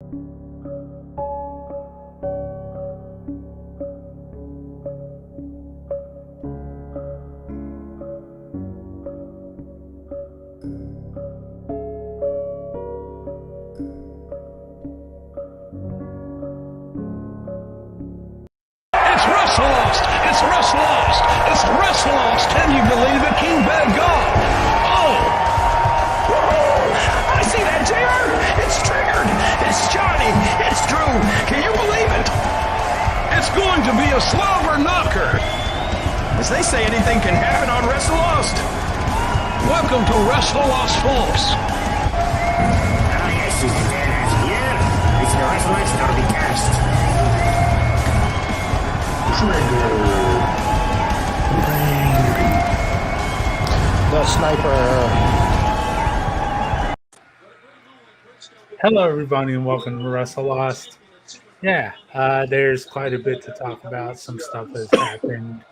It's Wrestlost! It's Wrestlost! Can you believe it? King Bad gone! Oh! I see that, JR! It's triggered! It's Johnny! It's Drew! Can you believe it? It's going to be a slobber knocker! As they say, anything can happen on Wrestlost! Welcome to Wrestlost, folks! Ah, yes, she's the dead here. It's the Wrestlost Derby cast. The sniper. Hello, everybody, and welcome to Wrestlost. Yeah, there's quite a bit to talk about. Some stuff has happened,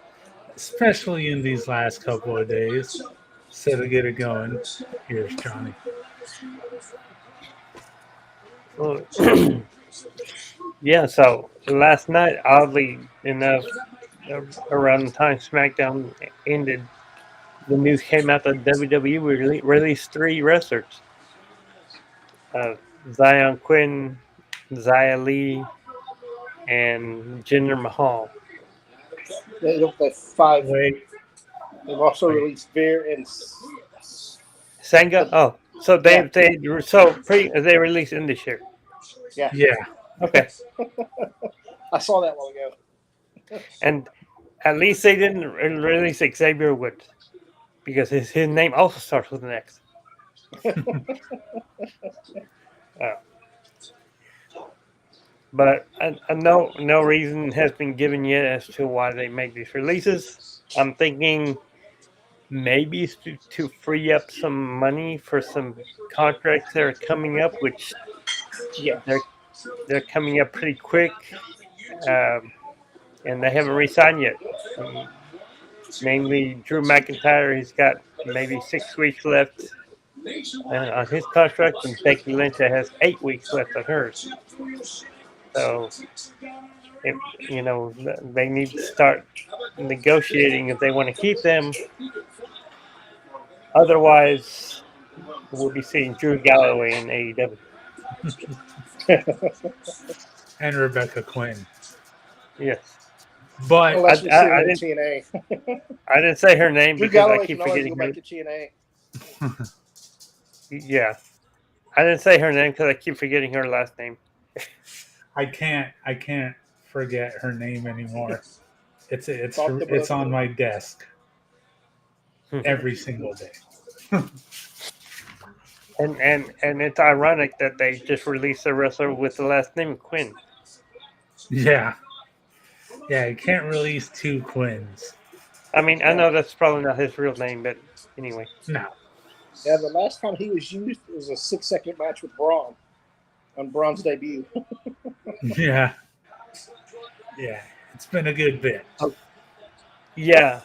especially in these last couple of days. So to get it going, here's Johnny. Yeah, so last night, oddly enough, around the time SmackDown ended, the news came out that WWE released 3 wrestlers. Zion Quinn, Xia Li, and Jinder Mahal. They look like 5. Wait, They've also released Veer and Sangha? Oh, so they released in this year. yeah, Okay. I saw that while ago. And at least they didn't release Xavier Woods, because his name also starts with an X. But no reason has been given yet as to why they make these releases. I'm thinking maybe it's to free up some money for some contracts that are coming up, which they're coming up pretty quick, and they haven't re-signed yet. Namely, Drew McIntyre, he's got maybe 6 weeks left on his contract, and Becky Lynch has 8 weeks left on hers. So, they need to start negotiating if they want to keep them. Otherwise, we'll be seeing Drew Galloway in AEW. and Rebecca Quinn. Yes. But Unless we see I her in didn't- TNA. I didn't say her name Drew because I Galloway keep can always forgetting go her. back to TNA. Yeah. I didn't say her name because I keep forgetting her last name. I can't forget her name anymore. It's Talk about it's on it. my desk every single day. And it's ironic that they just released a wrestler with the last name Quinn. Yeah, you can't release 2 Quins. I mean, I know that's probably not his real name, but anyway. No. Yeah, the last time he was used was a 6-second match with Braun on Braun's debut. Yeah, it's been a good bit. Yeah.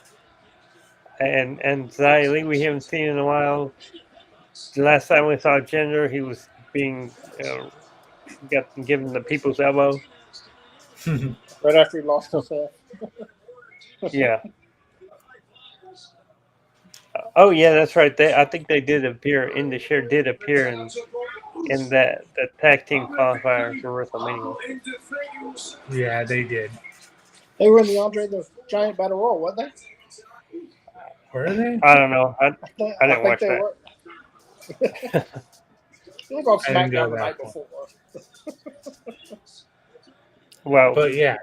And Xia Li, we haven't seen in a while. The last time we saw Jinder, he was being given the people's elbow. Right after he lost himself. Yeah. Oh yeah, that's right. I think they did appear in the share. Did appear in the tag team qualifier for WrestleMania. Yeah, they did. They were in the Andre the Giant Battle Royal, weren't they? Were they? I don't know. I didn't watch they that. were. They were on I didn't go SmackDown the that night far. before. Well, But yeah,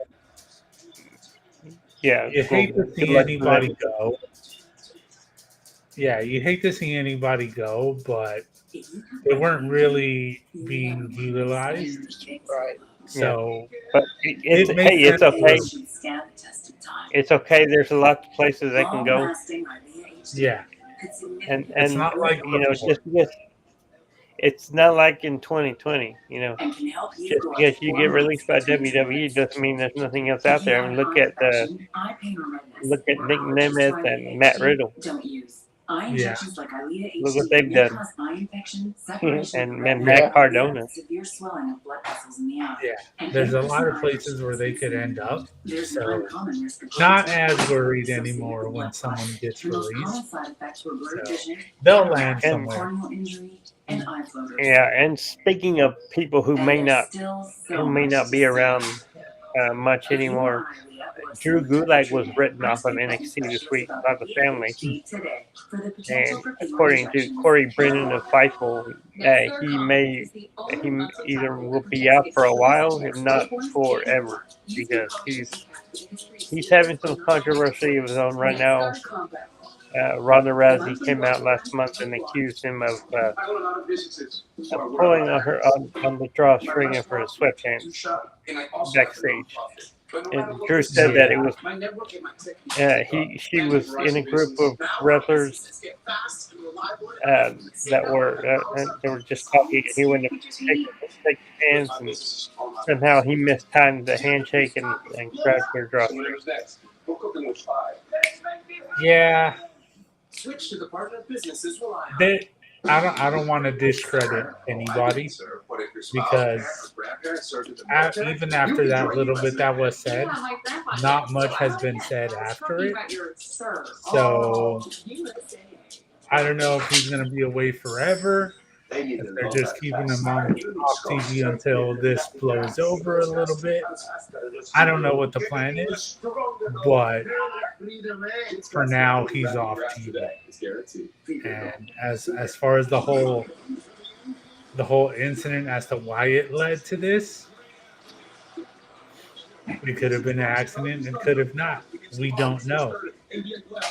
yeah. you hate to see good luck to anybody them. go. Yeah, you hate to see anybody go, but they weren't really being utilized. Right. So But it's It makes it's sense. okay. It's okay. There's a lot of places they can go, yeah, and it's not like it's before. just because it's not like in 2020. Just because you get released by WWE doesn't mean there's nothing else out there. I mean, look at Nick Nemeth and Matt Riddle. Eye Yeah. injections like Eylea Look what HD they've may done. cause eye infection, separation And of then retina, Matt Cardona. severe swelling of blood vessels in the eye. Yeah. And There's a lot of increasing eye places where they issues. could end up. There's an So uncommon risk of not blood as clots worried associated anymore with when blood someone clots. gets The most common released. side effects were blurred So vision, they'll cataract, land somewhere. corneal injury, and eye floaters. Yeah, and speaking of people who And may there's not still so who may much not to be see. around much If your anymore, Eylea was Drew similar to Gulak was treatment, written off ask of your retina NXT this specialist week about by the the family. HD today for the potential And for female according to injections. Corey Brennan of Fightful, he either will be out for a while, if not forever, because he's having some controversy of his own right now. Ronda Rousey came out last month and accused him of pulling on the drawstring of her sweatpants backstage. And Drew said that it was she was in a group of wrestlers that were just talking. He went to take hands, and somehow he mistimed the handshake and grabbed her drawstring. Yeah. I don't want to discredit anybody because even after that little bit that was said, not much has been said after it. So I don't know if he's going to be away forever. If they're just keeping him off TV until this blows over a little bit. I don't know what the plan is, but for now he's off TV. And as far as the whole incident as to why it led to this, it could have been an accident and could have not. We don't know.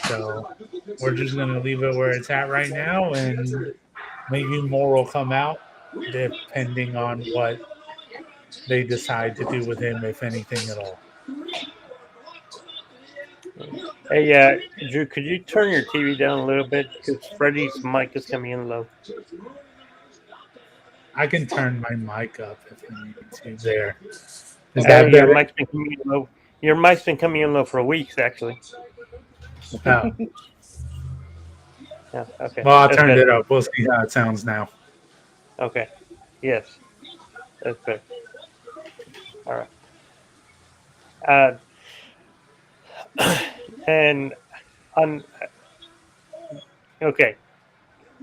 So we're just going to leave it where it's at right now, and maybe more will come out depending on what they decide to do with him, if anything at all. Hey, Drew, could you turn your TV down a little bit? Because Freddie's mic is coming in low. I can turn my mic up if I need to. There. Is Okay, that better? your mic's been coming in low. Your mic's been coming in low for weeks, actually. Oh. Yeah, okay. Well, I That's turned better. it up. We'll see how it sounds now. Okay. Yes. That's good. All right. And on. Okay.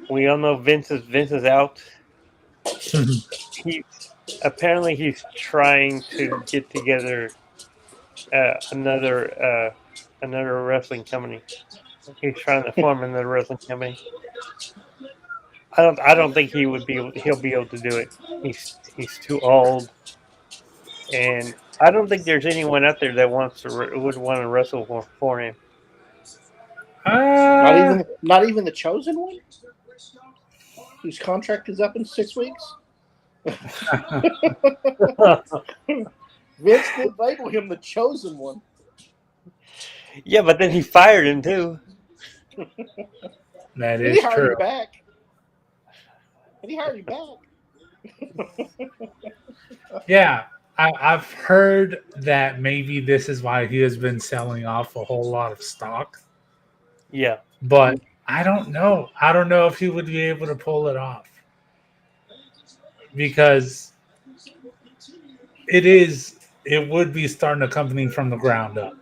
We all know Vince is out. He's trying to get together another wrestling company. He's trying to form another wrestling company. I don't think he'll be able to do it. He's too old, and I don't think there's anyone out there that would want to wrestle for him. Not even the chosen one, whose contract is up in 6 weeks. Vince did label him the chosen one. Yeah, but then he fired him too. That Did is he hire true. you back? Did he hire you back? Yeah, I've heard that maybe this is why he has been selling off a whole lot of stock. Yeah, but I don't know. I don't know if he would be able to pull it off because it would be starting a company from the ground up.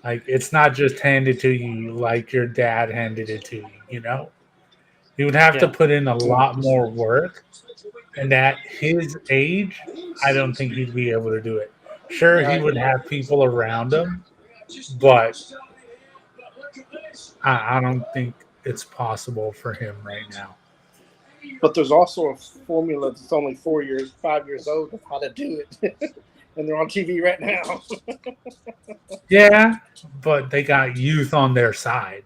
Like, it's not just handed to you like your dad handed it to you, you know? He would have to put in a lot more work. And at his age, I don't think he'd be able to do it. Sure, he would have people around him, but I don't think it's possible for him right now. But there's also a formula that's only 5 years old of how to do it. And they're on TV right now. Yeah, but they got youth on their side.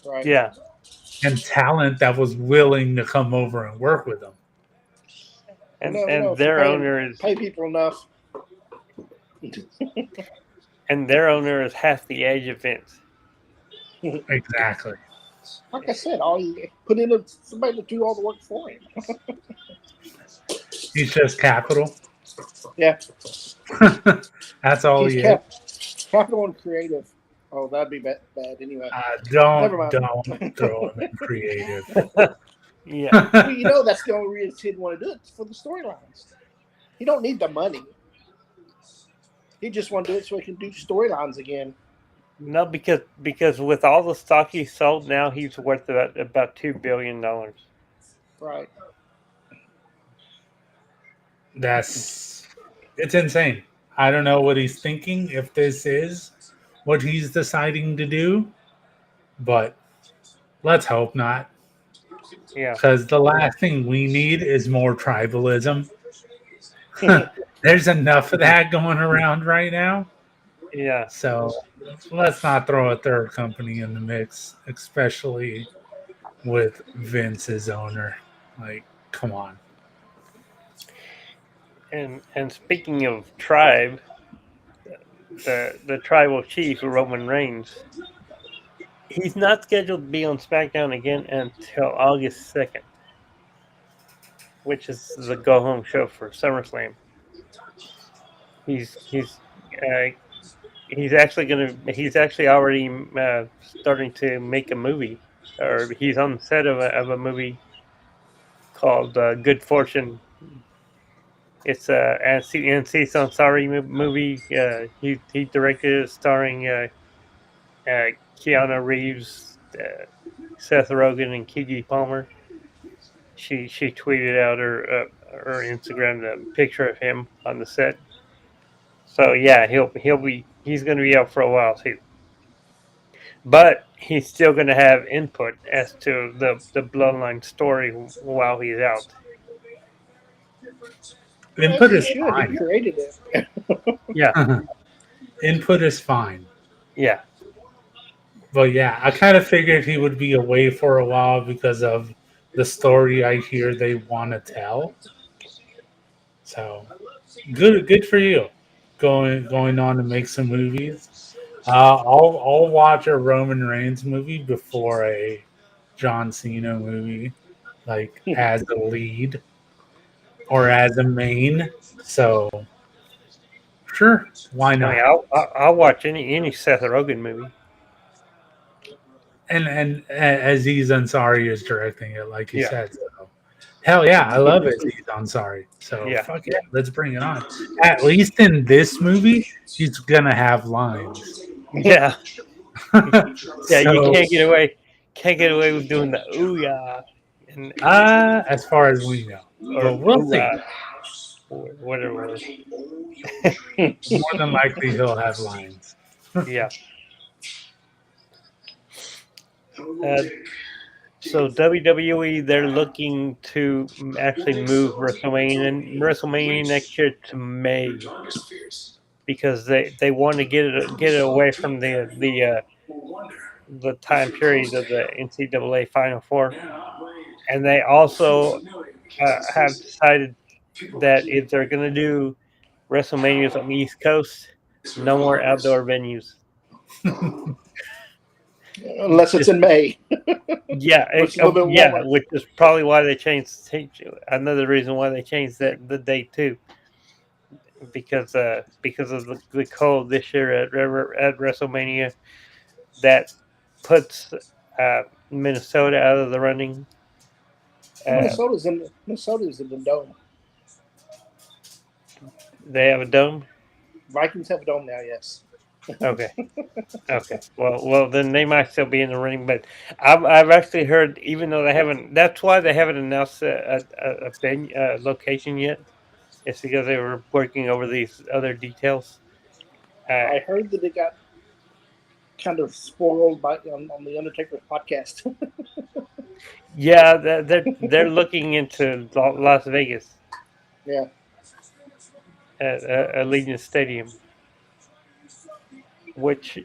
Right. Yeah. And talent that was willing to come over and work with them. And their owner is pay people enough. And their owner is half the age of Vince. Exactly. Like I said, all you put in somebody to do all the work for him. He's just capital. Yeah. That's all he is. Capital and creative. Oh, that'd be bad anyway. Don't Never mind. don't throw him in creative. Yeah. Well, you know that's the only reason he'd want to do it for the storylines. He don't need the money. He just want to do it so he can do storylines again. No, because with all the stock he sold, now he's worth about $2 billion. Right. It's insane. I don't know what he's thinking, if this is what he's deciding to do, but let's hope not. Yeah. Because the last thing we need is more tribalism. There's enough of that going around right now. Yeah. So let's not throw a third company in the mix, especially with Vince as owner. Like, come on. And speaking of tribe, the tribal chief Roman Reigns, he's not scheduled to be on SmackDown again until August 2nd, which is the go home show for SummerSlam. He's uh, he's actually already starting to make a movie, or he's on the set of a movie called Good Fortune. It's a NC Sansari movie. He directed it, starring Keanu Reeves, Seth Rogen, and Keke Palmer. She tweeted out her Instagram the picture of him on the set. So yeah, he's going to be out for a while too. But he's still going to have input as to the bloodline story while he's out. Input He is should. He fine. created it. Yeah, Input is fine. yeah, But yeah, I kind of figured he would be away for a while because of the story I hear they want to tell. So good for you, going on to make some movies. I'll watch a Roman Reigns movie before a John Cena movie, like as a lead or as a main. So sure, why I mean, not? I'll watch any Seth Rogen movie. And Aziz Ansari is directing it, like you Yeah, said. So hell yeah, I love Aziz Ansari. So yeah, fuck yeah, let's bring it on. At least in this movie, he's gonna have lines. yeah, yeah. You So can't get away with doing the ooh yeah, and as far as we know, or but we'll ooh see. or whatever. More than likely, he'll have lines. Yeah. Uh, so WWE, they're looking to actually move WrestleMania next year to May because they want to get it away from the time period of the NCAA Final Four, and they also have decided that if they're going to do WrestleManias on the East Coast, no more outdoor venues. Unless it's in May. Yeah, Which is a little bit warmer. which is probably why they changed. Another reason why they changed the date too, because of the cold this year at WrestleMania, that puts Minnesota out of the running. Minnesota's in the dome. They have a dome. Vikings have a dome now. Yes. Okay. Okay. Well, then they might still be in the running, but I've actually heard, even though they haven't, that's why they haven't announced a location yet. It's because they were working over these other details. I heard that it got kind of spoiled on the Undertaker's podcast. Yeah, they're looking into Las Vegas Yeah. at Allegiant Stadium, which,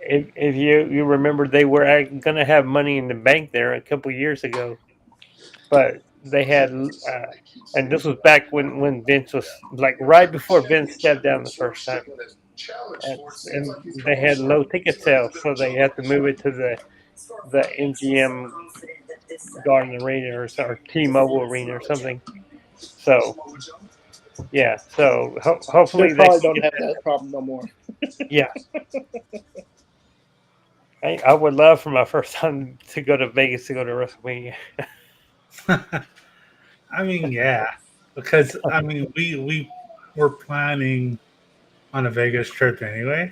if you remember, they were going to have Money in the Bank there a couple years ago, but they had, and this was back when Vince was like right before Vince stepped down the first time, and they had low ticket sales, so they had to move it to the MGM Garden Arena or T-Mobile Arena or something. So yeah, so hopefully They probably they don't have that problem no more. Yeah. I would love for my first time to go to Vegas to go to WrestleMania. I mean, yeah, because I mean, we were planning on a Vegas trip anyway,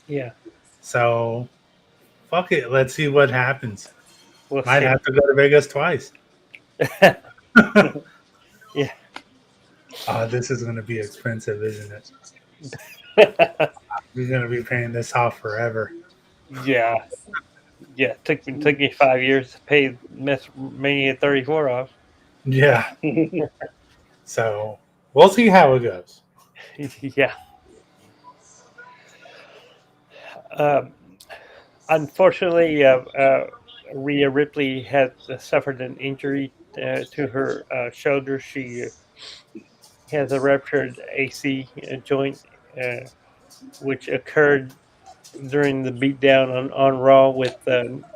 Yeah, so fuck it. Let's see what happens. we'll Might see. have to go to Vegas twice. Yeah. This is going to be expensive, isn't it? We're going to be paying this off forever. Yeah. Yeah. Took me 5 years to pay Mania 34 off. Yeah. So we'll see how it goes. Yeah. Um, Unfortunately, Rhea Ripley has suffered an injury to her shoulder. She has a ruptured AC joint, which occurred during the beatdown on Raw with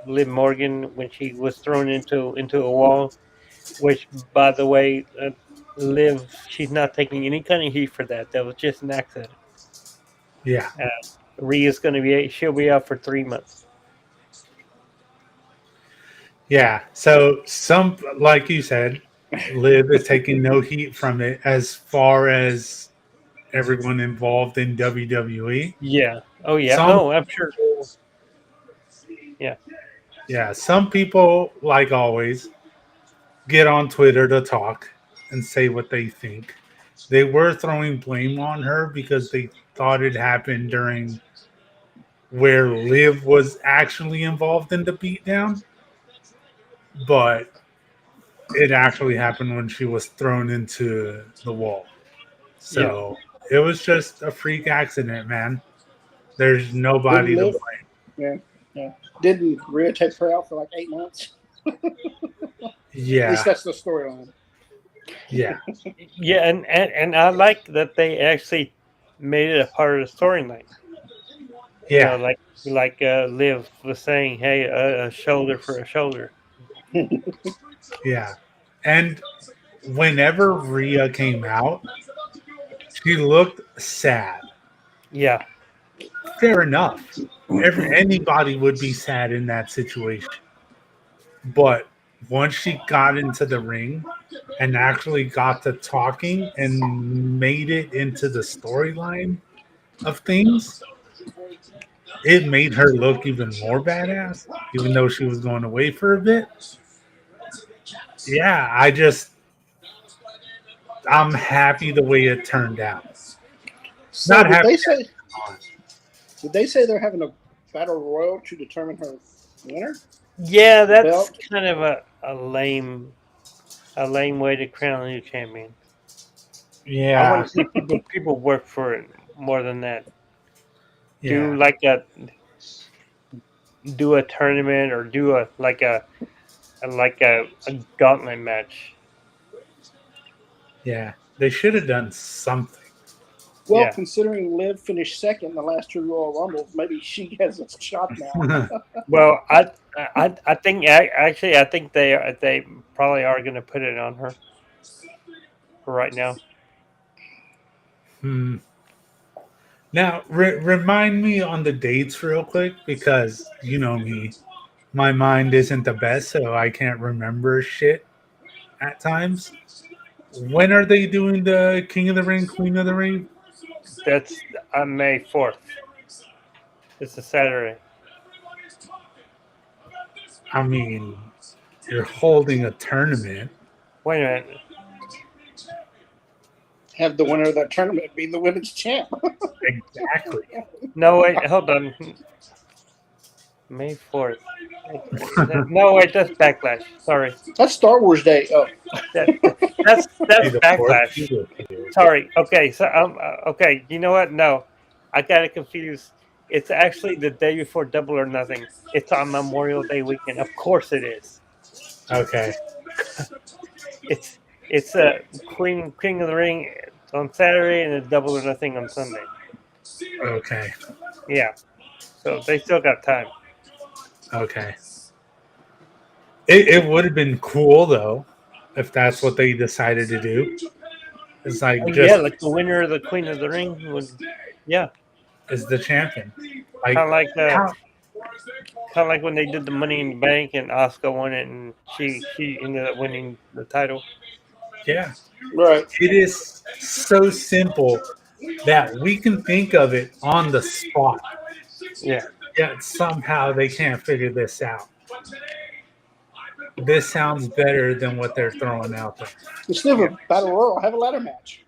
Liv Morgan when she was thrown into a wall. Which, by the way, Liv, she's not taking any kind of heat for that. That was just an accident. Yeah. Rhea's going to be she'll be out for 3 months. Yeah. So some, like you said, Liv is taking no heat from it as far as everyone involved in WWE. Yeah. Oh yeah. Some Oh, I'm sure. Yeah. Yeah, some people, like always, get on Twitter to talk and say what they think. They were throwing blame on her because they thought it happened during where Liv was actually involved in the beatdown, but it actually happened when she was thrown into the wall. So it was just a freak accident, man. There's nobody Didn't to live. blame. Yeah, yeah. Didn't Rhea take her out for like 8 months? At Yeah, least that's the storyline. yeah, Yeah, and I like that they actually made it a part of the storyline. You know, yeah, like Liv was saying, hey, a shoulder for a shoulder. yeah. And whenever Rhea came out, she looked sad. Yeah. Fair enough. Anybody would be sad in that situation. But once she got into the ring and actually got to talking and made it into the storyline of things, it made her look even more badass, even though she was going away for a bit. Yeah, I'm happy the way it turned out. So Not did happy. did they say they're having a battle royal to determine her winner? Yeah, that's Belt? kind of a lame way to crown a new champion. I Yeah, want to see people work for it more than that. yeah. Do a tournament or do a gauntlet match. Yeah, they should have done something. Well, Yeah. considering Liv finished second in the last 2 Royal Rumbles, maybe she has a shot now. Well, I think actually I think they probably are going to put it on her for right now. Hmm. Now, remind me on the dates real quick because you know me, my mind isn't the best, so I can't remember shit at times. When are they doing the King of the Ring, Queen of the Ring? That's on May 4th. It's a Saturday. I mean, you're holding a tournament. Wait a minute. Have the winner of that tournament be the women's champ. Exactly. No, wait, hold on. May 4th. No, wait, that's Backlash. Sorry. That's Star Wars Day. Oh, That's Be the fourth Backlash. be with you. Sorry. Okay, so okay. You know what? No, I got it confused. It's actually the day before Double or Nothing. It's on Memorial Day weekend. Of course it is. Okay. It's King of the Ring on Saturday and a Double or Nothing on Sunday. Okay. Yeah. So they still got time. Okay. It would have been cool though if that's what they decided to do. It's like Oh, just yeah, like the winner of the Queen of the Ring would. Yeah. is the champion. Like Kind of like how kind of like when they did the Money in the Bank and Asuka won it, and she ended up winning the title. yeah. Right. It is so simple that we can think of it on the spot. Yeah, Yet somehow they can't figure this out. This sounds better than what they're throwing out there. Instead of a battle royal, have a ladder match.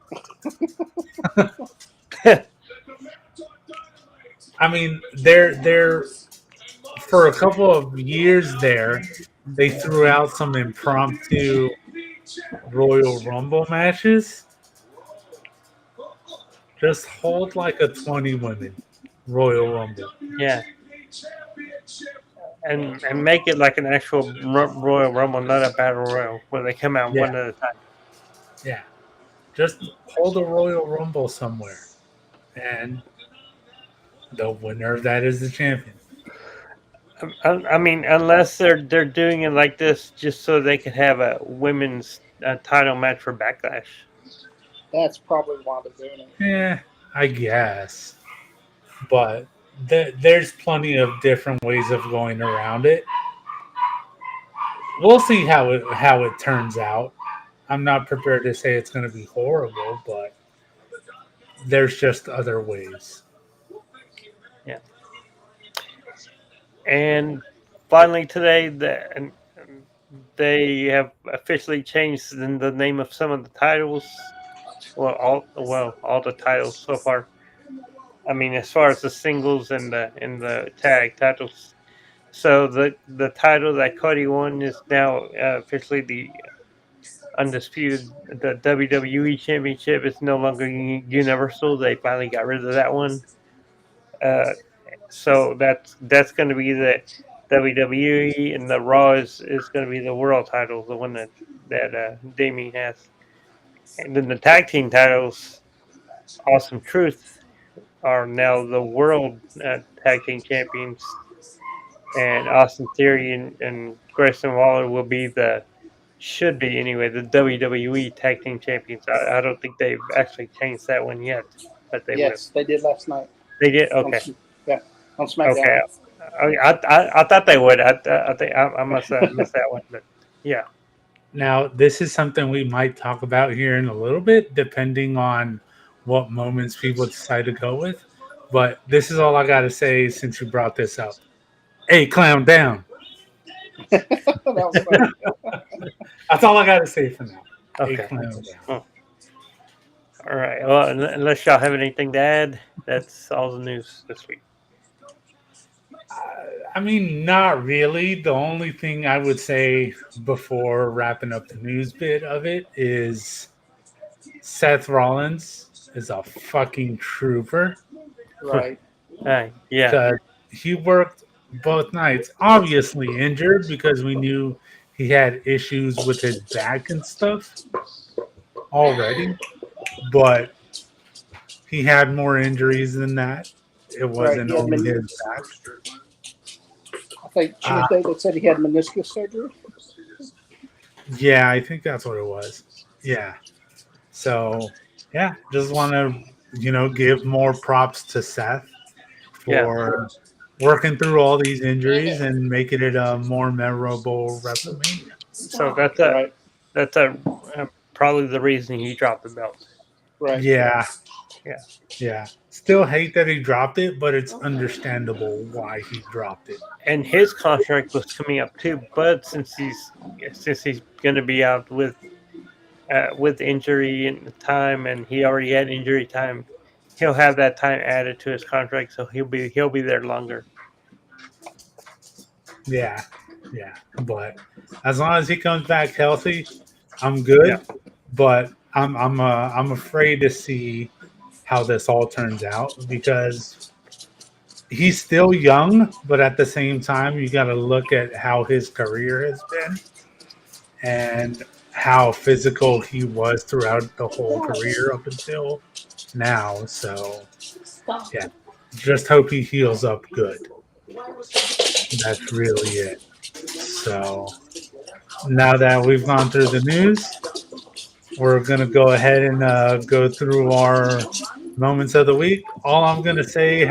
I mean, they're for a couple of years there, they threw out some impromptu Royal Rumble matches. Just hold like a 20 women Royal Rumble. yeah, and make it like an actual Royal Rumble, not a battle royal where they come out one Yeah. at a time. Yeah. Just hold a Royal Rumble somewhere. And the winner of that is the champion. I mean, unless they're doing it like this just so they could have a women's title match for Backlash. That's probably why they're doing it. Yeah, I guess. But there's plenty of different ways of going around it. We'll see how it turns out. I'm not prepared to say it's going to be horrible, but there's just other ways. Yeah. And finally today, they have officially changed the name of some of the titles. Well, all the titles so far. I mean, as far as the singles and the tag titles. So the title that Cody won is now officially the undisputed. The WWE Championship is no longer universal. They finally got rid of that one. So that's going to be the WWE, and the Raw is going to be the world title, the one that Damien has. And then the tag team titles, Awesome Truth, are now the world tag team champions, and Austin Theory and Grayson Waller will be should be anyway, the WWE tag team champions. I don't think they've actually changed that one yet, but they will. Yes, they did last night. They did? Okay. On SmackDown. Okay. I thought they would. I think I must have missed that one, but yeah. Now, this is something we might talk about here in a little bit, depending on what moments people decide to go with. But this is all I got to say since you brought this up. Hey, clown down. That was funny. That's all I got to say for now. Okay. Hey, clown down. Oh. All right. Well, unless y'all have anything to add, that's all the news this week. I mean, not really. The only thing I would say before wrapping up the news bit of it is Seth Rollins is a fucking trooper. Right. Yeah. Because he worked both nights, obviously injured because we knew he had issues with his back and stuff already. But he had more injuries than that. It wasn't only his back. I think Tuesday they said he had meniscus surgery. Yeah, I think that's what it was. Yeah. So, yeah, just want to, give more props to Seth for working through all these injuries and making it a more memorable WrestleMania. So that's probably the reason he dropped the belt. Right. Yeah. Yeah. Yeah. Still hate that he dropped it, but it's understandable why he dropped it. And his contract was coming up too, but since he's going to be out with injury and time, and he already had injury time, he'll have that time added to his contract, so he'll be there longer. Yeah, but as long as he comes back healthy, I'm good. Yeah. But I'm afraid to see how this all turns out because he's still young, but at the same time, you got to look at how his career has been and how physical he was throughout the whole career up until now. So, yeah, just hope he heals up good. That's really it. So, now that we've gone through the news, we're going to go ahead and go through our moments of the week. All I'm gonna say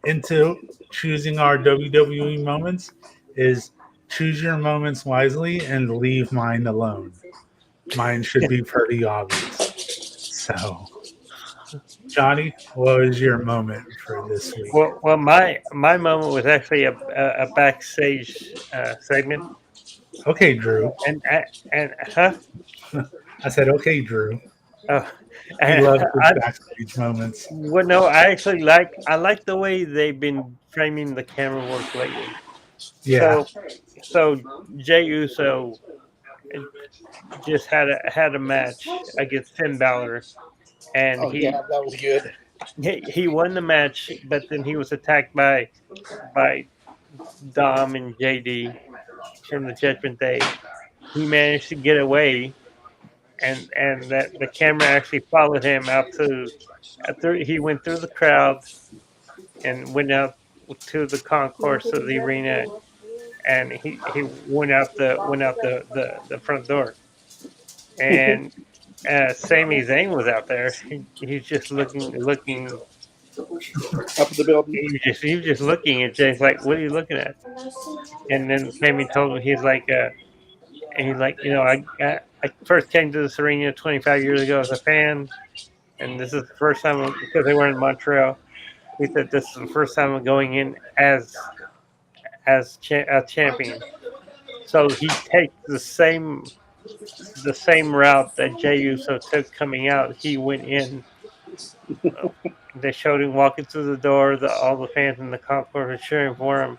into choosing our WWE moments is choose your moments wisely and leave mine alone. Mine should be pretty obvious. So, Johnny, what was your moment for this week? Well, my moment was actually a backstage segment, Okay, Drew. and and huh? I said, okay, Drew. Oh, He loves his I backstage moments. well, no, I like the way they've been framing the camera work lately. Yeah. So Jey Uso just had a match against Finn Balor, and Oh yeah, that was good. he won the match, but then he was attacked by Dom and JD from the Judgment Day. He managed to get away, and that the camera actually followed him out to after he went through the crowd and went out to the concourse of the arena, and he went out the front door, and Sami Zayn was out there. He's just looking. Up in the building. He was just looking at Jay's like, "What are you looking at?" And then Sami told him I first came to this arena 25 years ago as a fan, and this is the first time because they were in Montreal. He said this is the first time I'm going in as a champion. So he takes the same route that Jey Uso took coming out. He went in. They showed him walking through the door. All the fans in the concourse were cheering for him,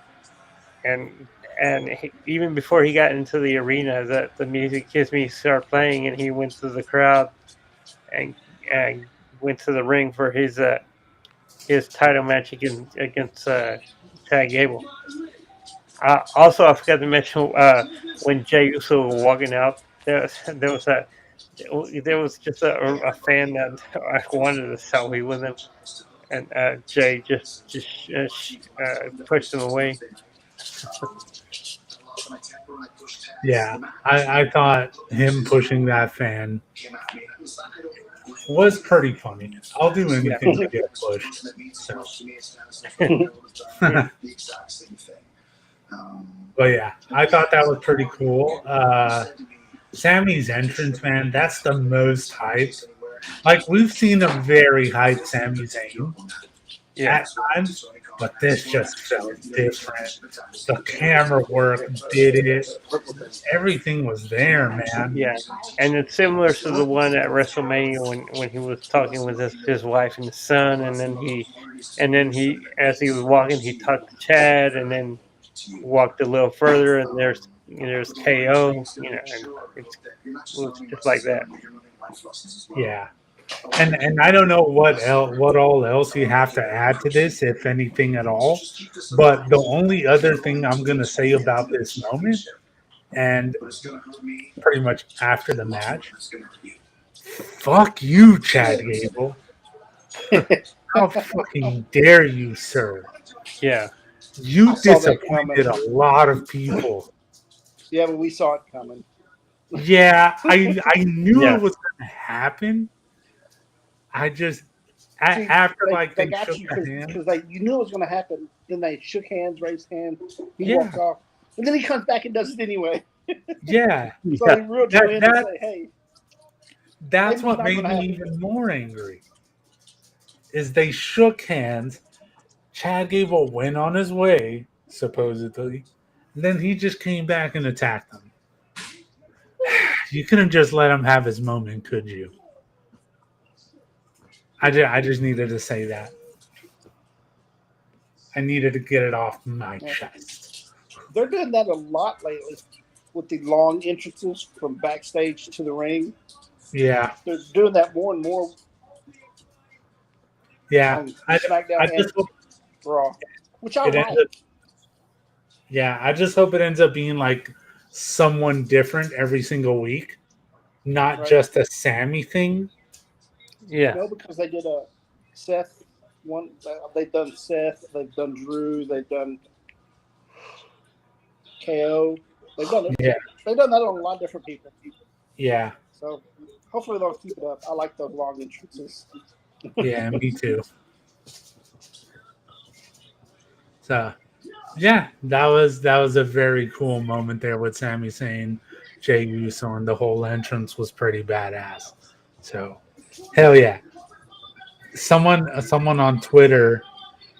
and even before he got into the arena, the music Kiss Me started playing, and he went through the crowd and, and went to the ring for his title match against Chad Gable. Also, I forgot to mention when Jey Uso was walking out, there was just a fan that I wanted to selfie with him, and Jay just pushed him away. Yeah. I thought him pushing that fan was pretty funny. I'll do Yeah, anything to get pushed. So. But yeah, I thought that was pretty cool. Sammy's entrance, man, that's the most hyped. Like, we've seen a very hyped Sami Zayn yeah, at times, but this just felt different. The camera work did it. Everything was there, man. yeah. And it's similar to the one at WrestleMania when he was talking with his wife and his son, and then he as he was walking, he talked to Chad, and then walked a little further, and there's KO, and it was just like that. Yeah. And I don't know what all else you have to add to this, if anything at all. But the only other thing I'm gonna say about this moment, and pretty much after the match, fuck you, Chad Gable. How fucking dare you, sir? Yeah, You saw that disappointed coming. a lot of people. Yeah, but we saw it coming. Yeah, I knew yeah, it was gonna happen. I just See, after they they got shook you the hand. because you knew it was going to happen. Then they shook hands, raised hands. He Yeah. walked off, and then he comes back and does it anyway. Yeah, So yeah, they reeled you in and that say, "Hey, that's maybe what it's not made gonna me happen." even more angry. Is they shook hands. Chad Gable went on his way, supposedly. And then he just came back and attacked them. You couldn't just let him have his moment, could you? I just needed to say that. I needed to get it off my Yeah. chest. They're doing that a lot lately with the long entrances from backstage to the ring. Yeah, They're doing that more and more yeah. on I SmackDown and just hope Raw, which I it ends like. up. Yeah, I just hope it ends up being like someone different every single week, not Right? just a Sammy thing. yeah, No, because they did a Seth one. They've done Seth. They've done Drew. They've done KO. They've done it. Yeah, They've done that on a lot of different people. yeah. So hopefully they'll keep it up. I like those long entrances. Yeah, me too. So yeah, that was a very cool moment there with Sami Zayn, Jey Uso, and the whole entrance was pretty badass. So hell yeah. Someone on Twitter,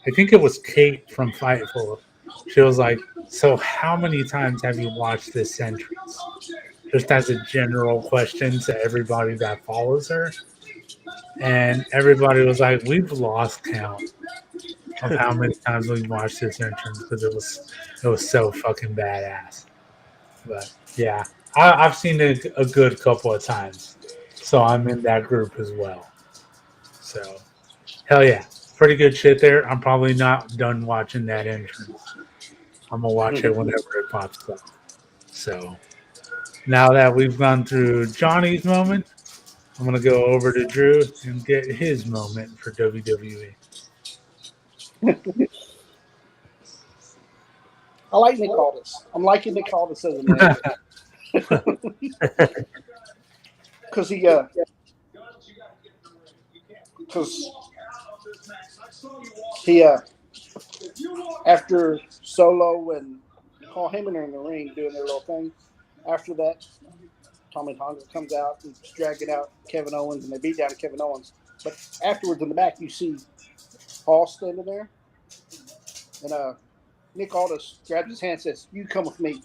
I think it was Kate from Fightful. She was like, "So how many times have you watched this entrance?" Just as a general question to everybody that follows her, and everybody was like, "We've lost count of how many times we've watched this entrance because it was so fucking badass." But yeah, I've seen it a good couple of times, so I'm in that group as well. So hell yeah, pretty good shit there. I'm probably not done watching that entrance. I'm gonna watch it whenever it pops up. So now that we've gone through Johnny's moment, I'm gonna go over to Drew and get his moment for WWE. I like Nick Aldis. I'm liking Nick Aldis as a manager because he after Solo and Paul Heyman are in the ring doing their little thing. After that, Tommy Tonga comes out and is dragging out Kevin Owens, and they beat down Kevin Owens. But afterwards, in the back, you see Paul standing there, and Nick Aldis grabs his hand and says, "You come with me."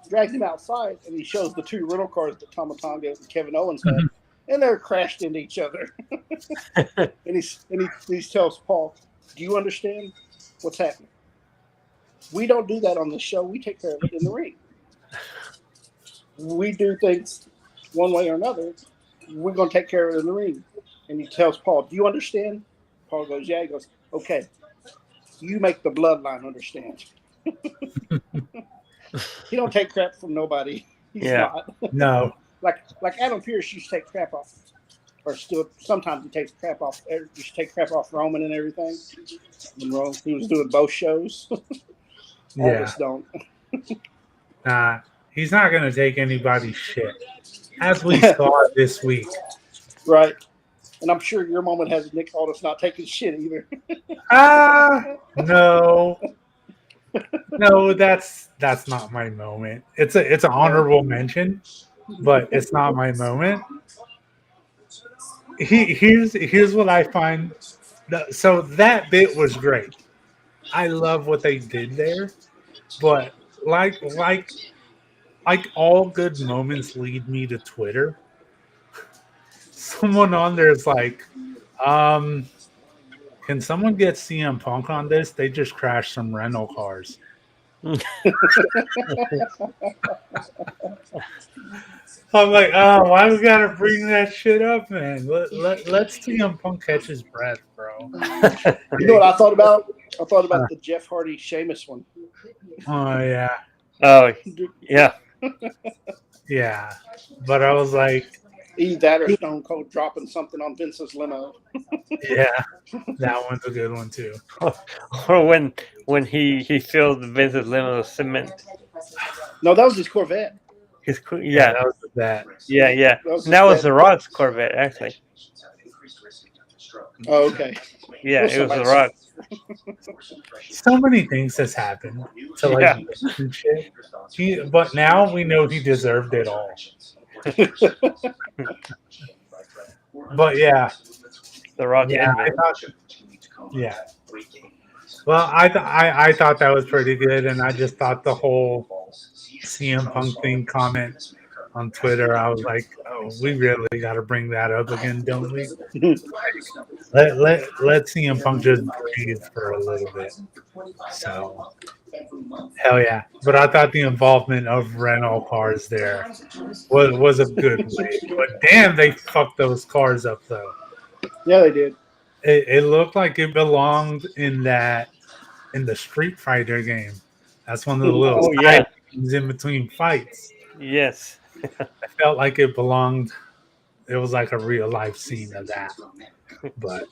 Drags him outside, and he shows the two rental cars that Tommy Tonga and Kevin Owens had, and they're crashed into each other. and he tells Paul, "Do you understand what's happening? We don't do that on the show. We take care of it in the ring. We do things one way or another. We're going to take care of it in the ring." And he tells Paul, "Do you understand?" Paul goes, "Yeah." He goes, "Okay, you make the bloodline understand." He don't take crap from nobody. He's not. No. like Adam Pearce used to take crap off, or still sometimes he takes crap off. Used to take crap off Roman and everything. When he was doing both shows. Yeah. Aldis don't. He's not gonna take anybody's shit, as we saw this week. Right. And I'm sure your moment has Nick Aldis not taking shit either. No. No, that's not my moment. It's an honorable mention, but it's not my moment. Here's what I find. So that bit was great. I love what they did there, but like all good moments lead me to Twitter. Someone on there is like, can someone get CM Punk on this? They just crashed some rental cars. I'm like, oh, why we gotta bring that shit up, man? Let's CM Punk catch his breath, bro. You know what I thought about? I thought about the Jeff Hardy Sheamus one. Oh yeah. Oh yeah. Yeah. But I was like, Either that or Stone Cold dropping something on Vince's limo. yeah, that one's a good one too. Or when he filled Vince's limo with cement. No, that was his Corvette. Yeah, that was that. Yeah. That was The Rock's Corvette, actually. Oh, okay. Yeah, it was The Rock. So many things has happened to like and shit. But now we know he deserved it all. But yeah, The Rock. Yeah, yeah. Well, I thought that was pretty good, and I just thought the whole CM Punk thing comment on Twitter, I was like, oh, we really got to bring that up again, don't we? Let CM Punk just breathe for a little bit. So, hell yeah. But I thought the involvement of rental cars there was a good way. But damn, they fucked those cars up, though. Yeah, they did. It looked like it belonged in the Street Fighter game. That's one of the little side things in between fights. Yes. I felt like it belonged. It was like a real life scene of that. But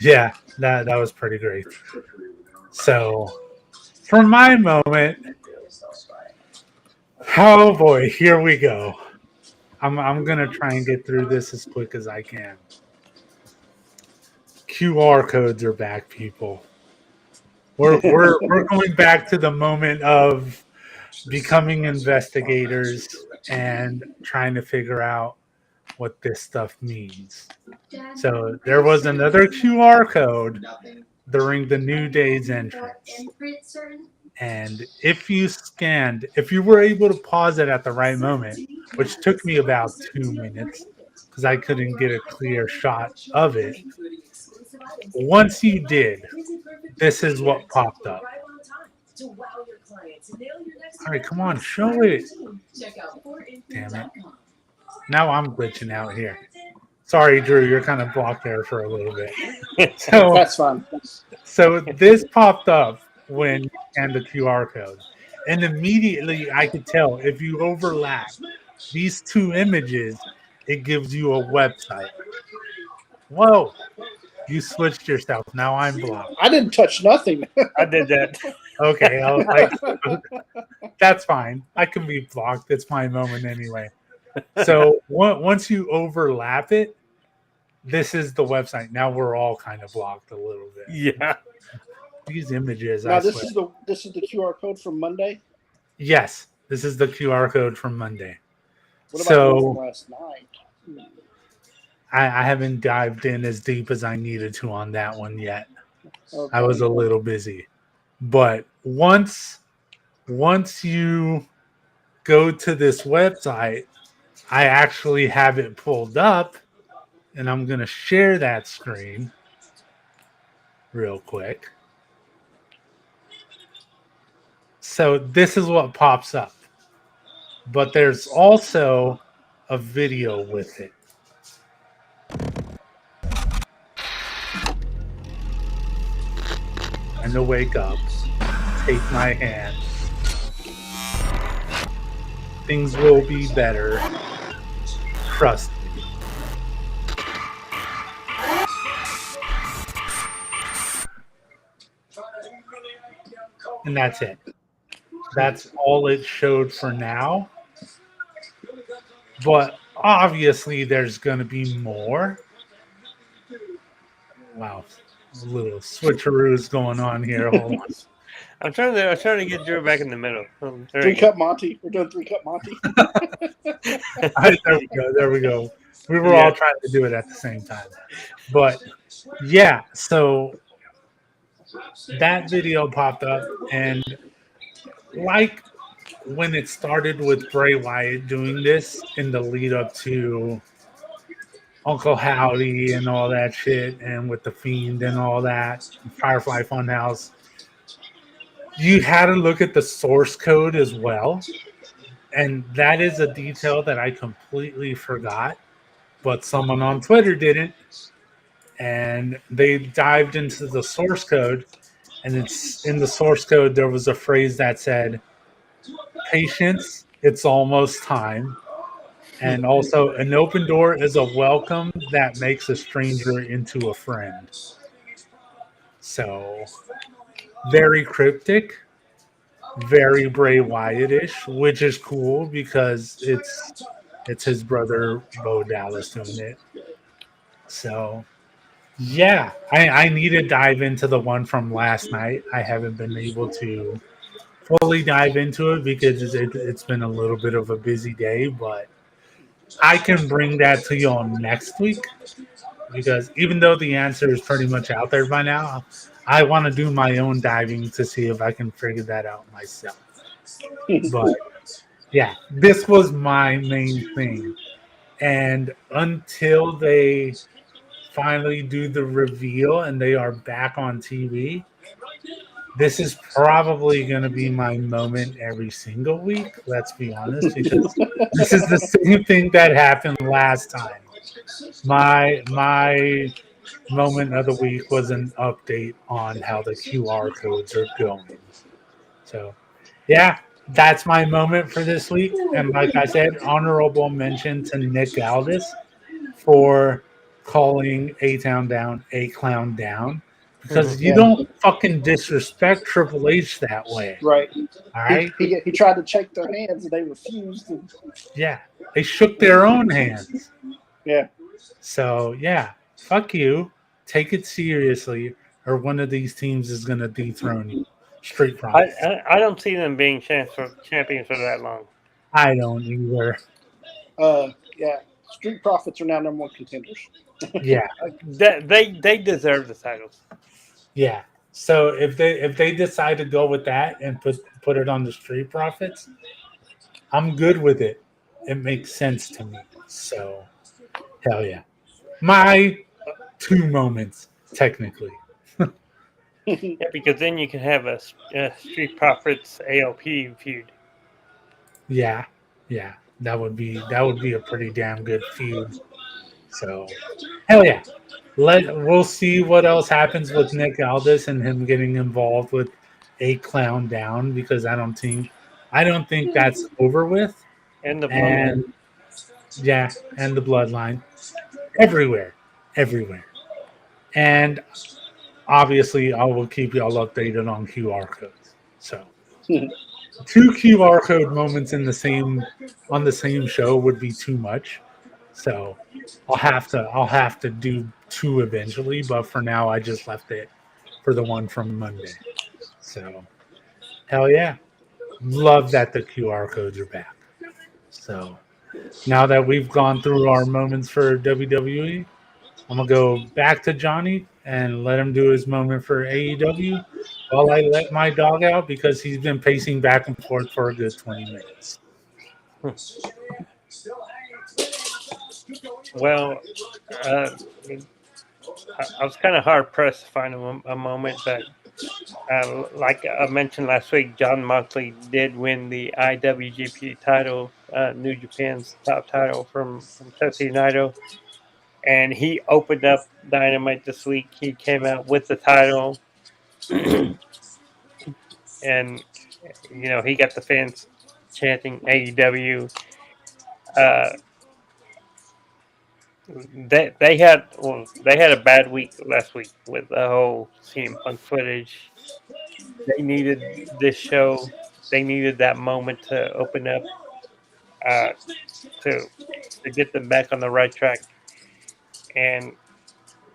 yeah, that was pretty great. So for my moment, oh boy, here we go. I'm gonna try and get through this as quick as I can. QR codes are back, people. We're going back to the moment of becoming investigators and trying to figure out what this stuff means. So there was another QR code during the New Day's entrance. And if you were able to pause it at the right moment, which took me about 2 minutes because I couldn't get a clear shot of it. Once you did, this is what popped up. All right, come on, show it. Damn it. Now I'm glitching out here. Sorry, Drew, you're kind of blocked there for a little bit. That's fun. So this popped up when you scanned the QR code. And immediately I could tell if you overlap these two images, it gives you a website. Whoa, you switched yourself. Now I'm blocked. I didn't touch nothing. I did that. Okay, that's fine. I can be blocked. It's my moment anyway. So once you overlap it, this is the website. Now we're all kind of blocked a little bit. Yeah. These images. Now this is the QR code from Monday. Yes, this is the QR code from Monday. What about the one from last night? I haven't dived in as deep as I needed to on that one yet. Okay. I was a little busy. But once you go to this website, I actually have it pulled up, and I'm going to share that screen real quick. So this is what pops up. But there's also a video with it. And to wake up, take my hand. Things will be better. Trust me. And that's it. That's all it showed for now. But obviously there's going to be more. Wow. A little switcheroos going on here. Hold on. I'm trying to get Drew back in the middle. Three-cup Monty. We're doing three-cup Monty. There we go. We were all trying to do it at the same time. But yeah, so that video popped up, and like when it started with Bray Wyatt doing this in the lead up to Uncle Howdy and all that shit, and with the Fiend and all that, Firefly Funhouse, you had to look at the source code as well. And that is a detail that I completely forgot, but someone on Twitter didn't. And they dived into the source code, and it's in the source code, there was a phrase that said, "Patience, it's almost time." And also, an open door is a welcome that makes a stranger into a friend. So, very cryptic, very Bray Wyatt-ish, which is cool because it's his brother Bo Dallas doing it. So, yeah, I need to dive into the one from last night. I haven't been able to fully dive into it because it's been a little bit of a busy day, but I can bring that to you on next week, because even though the answer is pretty much out there by now, I want to do my own diving to see if I can figure that out myself. But yeah, this was my main thing. And until they finally do the reveal and they are back on TV, this is probably going to be my moment every single week, let's be honest, because this is the same thing that happened last time. My moment of the week was an update on how the QR codes are going. So, yeah, that's my moment for this week. And like I said, honorable mention to Nick Aldis for calling A-Town down, A-Clown down. Because you don't fucking disrespect Triple H that way. Right. All right? He tried to shake their hands and they refused. Yeah. They shook their own hands. Yeah. So, yeah. Fuck you. take it seriously, or one of these teams is going to dethrone you. Street I, Profits. I don't see them being champions for that long. I don't either. Yeah, Street Profits are now number one contenders. Yeah, They deserve the titles. yeah. So if they decide to go with that and put it on the Street Profits, I'm good with it. It makes sense to me. So hell yeah. My two moments, technically. Yeah, because then you can have a Street Profits ALP feud. Yeah, yeah. That would be a pretty damn good feud. So hell yeah. We'll see what else happens with Nick Aldis and him getting involved with a clown down, because I don't think that's over with. And the bloodline. And yeah, and the bloodline everywhere, everywhere. And obviously I will keep y'all updated on QR codes. So two QR code moments on the same show would be too much. So I'll have to do two eventually, but for now I just left it for the one from Monday. So hell yeah. Love that the QR codes are back. So now that we've gone through our moments for WWE, I'm gonna go back to Johnny and let him do his moment for AEW while I let my dog out because he's been pacing back and forth for a good 20 minutes. Well, uh, I was kind of hard pressed to find a moment, but like I mentioned last week, John Moxley did win the IWGP title, New Japan's top title from Tetsuya Naito, and he opened up Dynamite this week. He came out with the title, and he got the fans chanting AEW. Uh, they had a bad week last week with the whole CM Punk footage. They needed this show. They needed that moment to open up uh, to get them back on the right track. And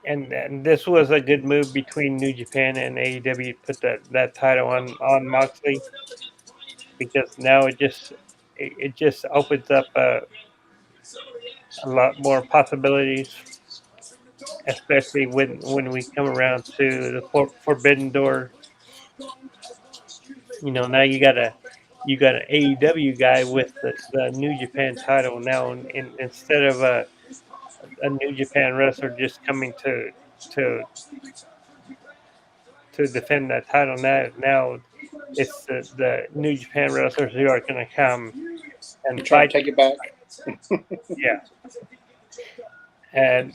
and this was a good move between New Japan and AEW to put that title on Moxley, because now it just opens up a lot more possibilities, especially when we come around to the Forbidden Door. Now you got an AEW guy with the New Japan title now, instead of a New Japan wrestler just coming to defend that title. Now it's the New Japan wrestlers who are going to come and You try to fight. take it back. Yeah, and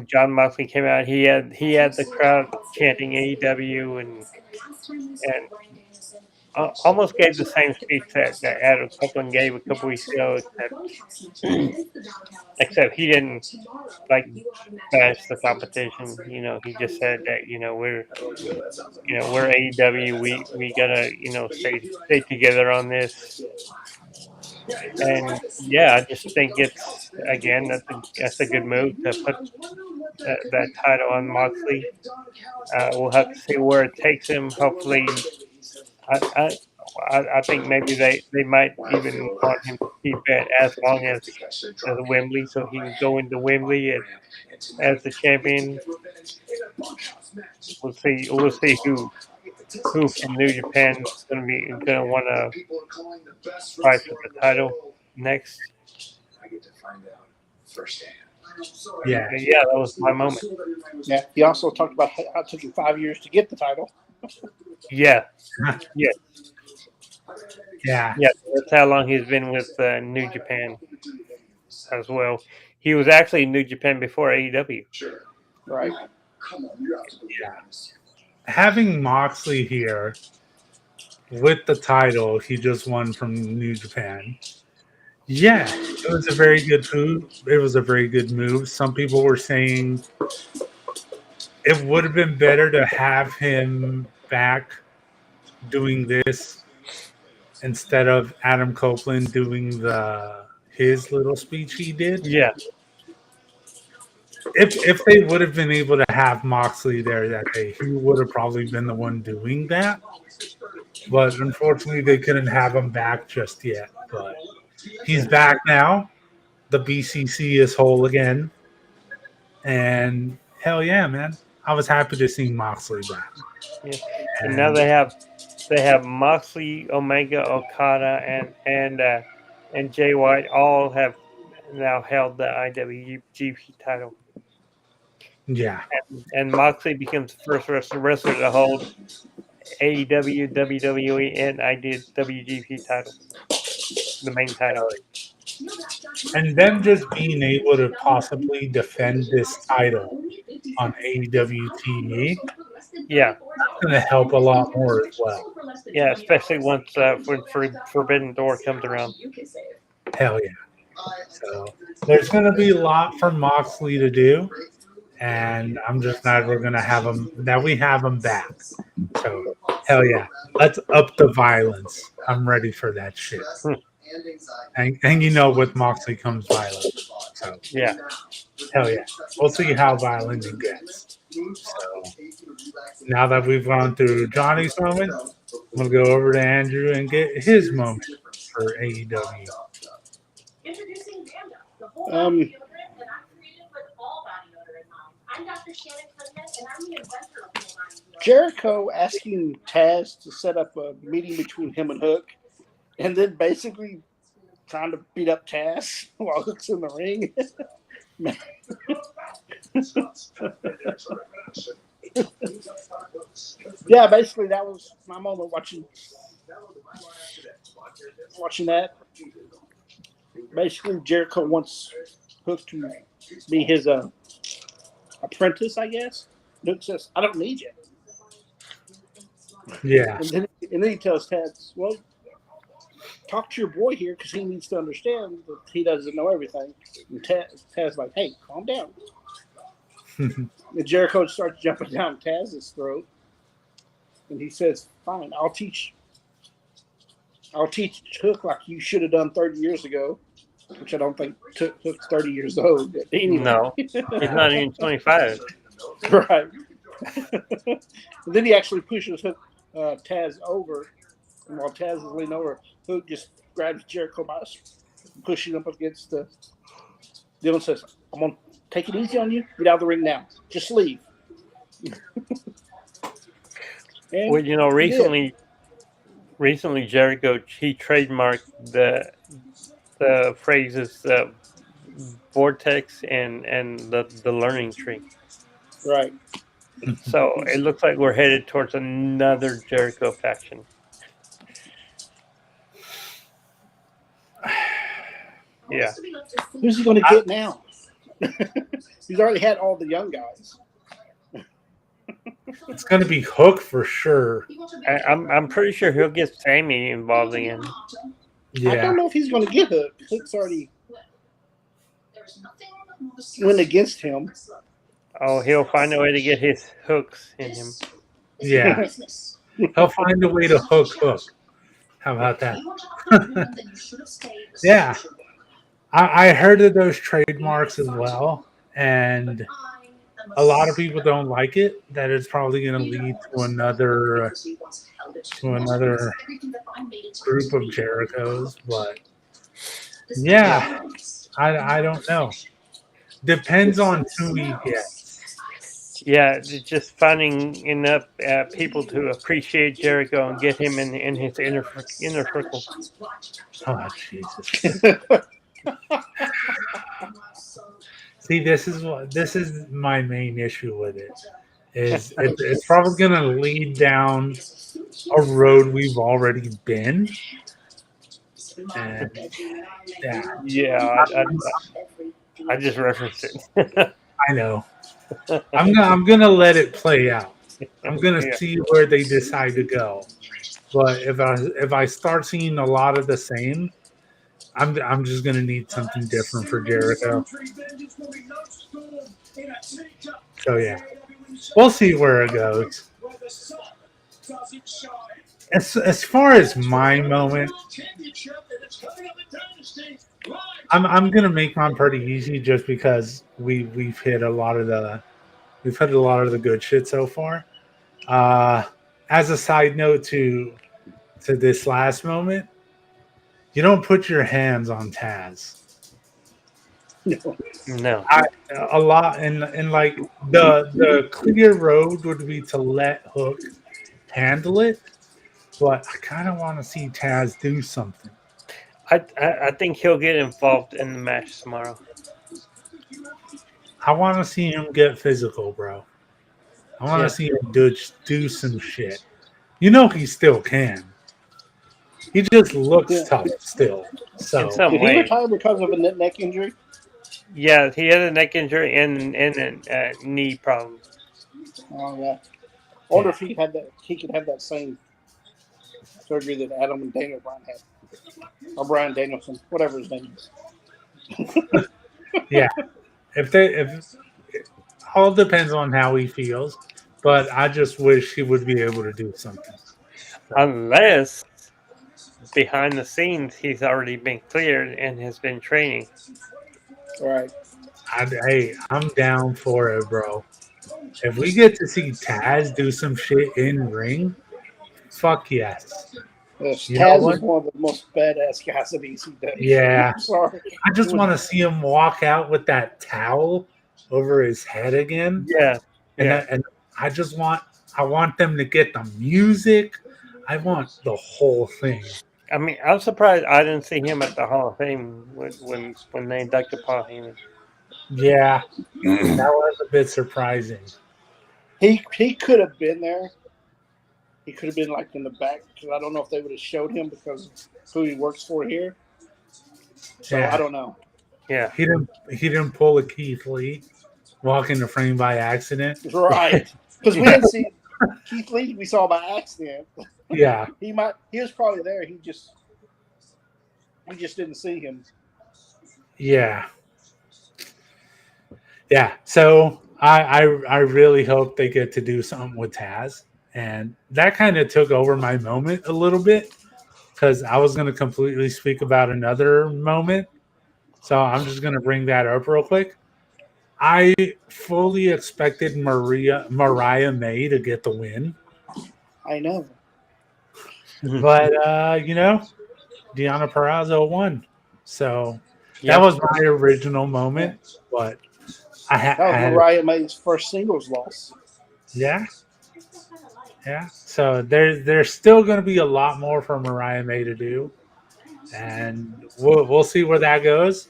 John Moxley came out. He had the crowd chanting AEW, and almost gave the same speech that Adam Copeland gave a couple weeks ago, except he didn't like bash the competition. He just said that we're AEW. We gotta stay together on this. And yeah, I just think it's again that's a good move to put that title on Moxley. We'll have to see where it takes him. Hopefully, I I, I think maybe they might even want him to keep it as long as Wembley, so he can go into Wembley as the champion. We'll see. We'll see who from New Japan is gonna want to fight for the title next. Yeah. But yeah, that was my moment. Yeah. He also talked about how it took him 5 years to get the title. Yeah, yeah, Yeah. yeah. That's how long he's been with New Japan as well. He was actually in New Japan before AEW. Right. Yeah. Having Moxley here with the title he just won from New Japan. Yeah, it was a very good move. It was a very good move. Some people were saying it would have been better to have him back doing this instead of Adam Copeland doing his little speech he did. Yeah, if they would have been able to have Moxley there that day, he would have probably been the one doing that. But unfortunately, they couldn't have him back just yet. But he's back now. The BCC is whole again, and hell yeah, man! I was happy to see Moxley back. Yeah. And now they have Moxley, Omega, Okada, and Jay White all have now held the IWGP title. Yeah, And Moxley becomes the first wrestler to hold AEW, WWE, and IWGP title, the main title. and them just being able to possibly defend this title on AEW TV Yeah, going to help a lot more as well. yeah, especially once when Forbidden Door comes around. Hell yeah! So there's going to be a lot for Moxley to do, and I'm just glad we're going to have him. That we have him back. So hell yeah! Let's up the violence. I'm ready for that shit. And you know, with Moxley comes violence. So Yeah, hell yeah! We'll see how violent it gets. So now that we've gone through Johnny's moment, we'll go over to Andrew and get his moment for AEW. Um, Jericho asking Taz to set up a meeting between him and Hook, and then basically trying to beat up Taz while Hook's in the ring. Yeah, basically that was my moment watching that. Basically, Jericho wants Hook to be his apprentice, I guess. Hook says, "I don't need you." Yeah, And then he tells Taz, "Well, talk to your boy here because he needs to understand that he doesn't know everything." And Taz like, "Hey, calm down." And Jericho starts jumping down Taz's throat, and he says, "Fine, I'll teach Hook like you should have done 30 years ago," which I don't think Hook's 30 years old. But anyway. no, he's not even 25. Right. And then he actually pushes Hook, Taz over, and while Taz is leaning over, Hook just grabs Jericho by pushing up against the. Dylan says, "I'm gonna take it easy on you. Get out of the ring now. Just leave." Well, you know, recently Jericho he trademarked the phrases vortex and the learning tree. Right. So it looks like we're headed towards another Jericho faction. Yeah. Who's he going to get now? He's already had all the young guys. it's going to be Hook for sure. I'm pretty sure he'll get Sammy involved again. I Yeah, don't know if he's going to get Hook. Hook's already went against him. Oh, he'll find a way to get his hooks in him. yeah. He'll find a way to hook. How about that? Yeah. I heard of those trademarks as well, and a lot of people don't like it. That it's probably going to lead to another group of Jerichos, but yeah, I don't know. Depends on who he gets. Yeah, just finding enough people to appreciate Jericho and get him in his inner circle. Oh Jesus! See, this is my main issue with it. It's probably going to lead down a road we've already been, and Yeah, I just referenced it. I know. I'm gonna let it play out. I'm gonna see where they decide to go. But if I start seeing a lot of the same, I'm just gonna need something different for Jericho. So yeah, we'll see where it goes. As far as my moment, I'm gonna make mine pretty easy just because we've hit a lot of the good shit so far. Uh, as a side note to this last moment, you don't put your hands on Taz. No. No. I a lot and like the clear road would be to let Hook handle it, but I kind of want to see Taz do something. I think he'll get involved in the match tomorrow. I want to see him get physical, bro. I want to Yeah. see him do some shit. You know he still can. He just looks Yeah. tough still. In So some Did he way. retire because of a neck injury? Yeah, he had a neck injury and a knee problem. Oh yeah. I wonder yeah, if he could have that same surgery that Adam and Daniel Bryan had, or Brian Danielson, whatever his name is. yeah. If it all depends on how he feels, but I just wish he would be able to do something. So, Unless behind the scenes he's already been cleared and has been training. All right. hey, I'm down for it, bro. If we get to see Taz do some shit in ring, fuck yes. Yes, You know Taz what? is one of the most badass guys in ECW. Yeah, I'm sorry. I just want to see him walk out with that towel over his head again, Yeah, yeah. and I just want them to get the music. I want the whole thing. I mean, I'm surprised I didn't see him at the Hall of Fame when they inducted Paul Heyman. Yeah, that was a bit surprising. He could have been there. He could have been like in the back because I don't know if they would have showed him because of who he works for here. So I Yeah, don't know. Yeah, he didn't pull a Keith Lee, walk in the frame by accident. Right. Because we yeah, didn't see Keith Lee. We saw by accident. Yeah, He was probably there. We just didn't see him. yeah, yeah. So I really hope they get to do something with Taz, and that kind of took over my moment a little bit because I was going to completely speak about another moment. So I'm just going to bring that up real quick. I fully expected Mariah May to get the win, I know. but Deanna Perrazzo won. So that yeah. was my original Yeah. moment. But That I was had Mariah May's first singles loss. yeah, yeah. So there's still going to be a lot more for Mariah May to do, and we'll see where that goes.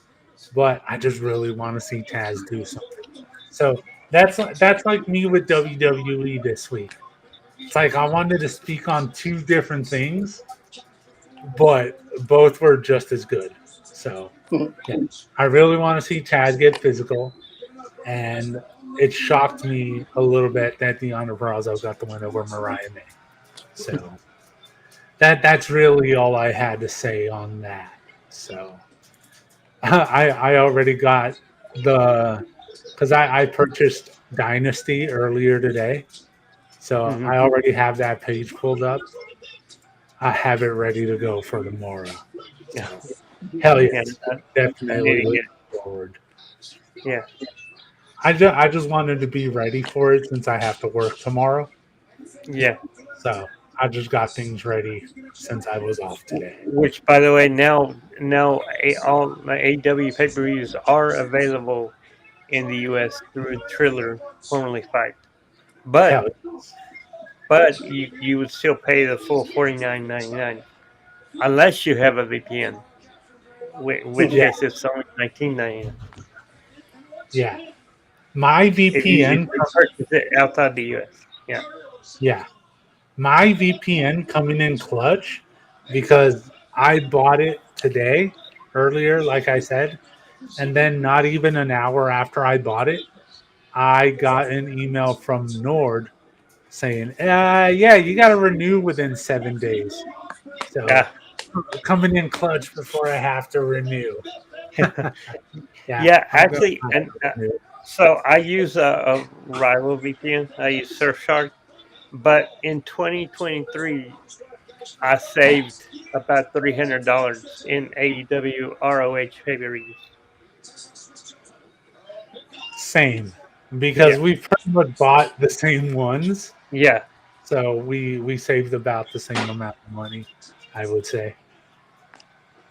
But I just really want to see Taz do something. So that's like me with WWE this week. It's like I wanted to speak on two different things, but both were just as good. So yeah, I really want to see Taz get physical, and it shocked me a little bit that Deanna Purrazzo got the win over Mariah May. So that's really all I had to say on that. So I already got the because I purchased Dynasty earlier today, so Hmm. I already have that page pulled up. I have it ready to go for tomorrow. Yeah, So hell yeah. yes, You need definitely to looking get. forward. Yeah, I just wanted to be ready for it since I have to work tomorrow. yeah. So I just got things ready since I was off today. Which, by the way, all my AW pay per views are available in the U.S. through Triller, formerly Fight. But Hell yes. you would still pay the full $49.99 unless you have a VPN. In which Yeah, case it's only $19.99 yeah. My if VPN, you purchase it outside the U.S. Yeah. yeah, my VPN coming in clutch because I bought it today earlier, like I said, and then not even an hour after I bought it, I got an email from Nord saying, yeah, you got to renew within 7 days. So Ah, coming in clutch before I have to renew. Yeah, yeah. I'm going Actually, to have and to renew. so I use a rival VPN. I use Surfshark, but in 2023 I saved about $300 in AEW ROH pay-per-views. Same, because Yeah, we pretty much bought the same ones, yeah, so we saved about the same amount of money, I would say.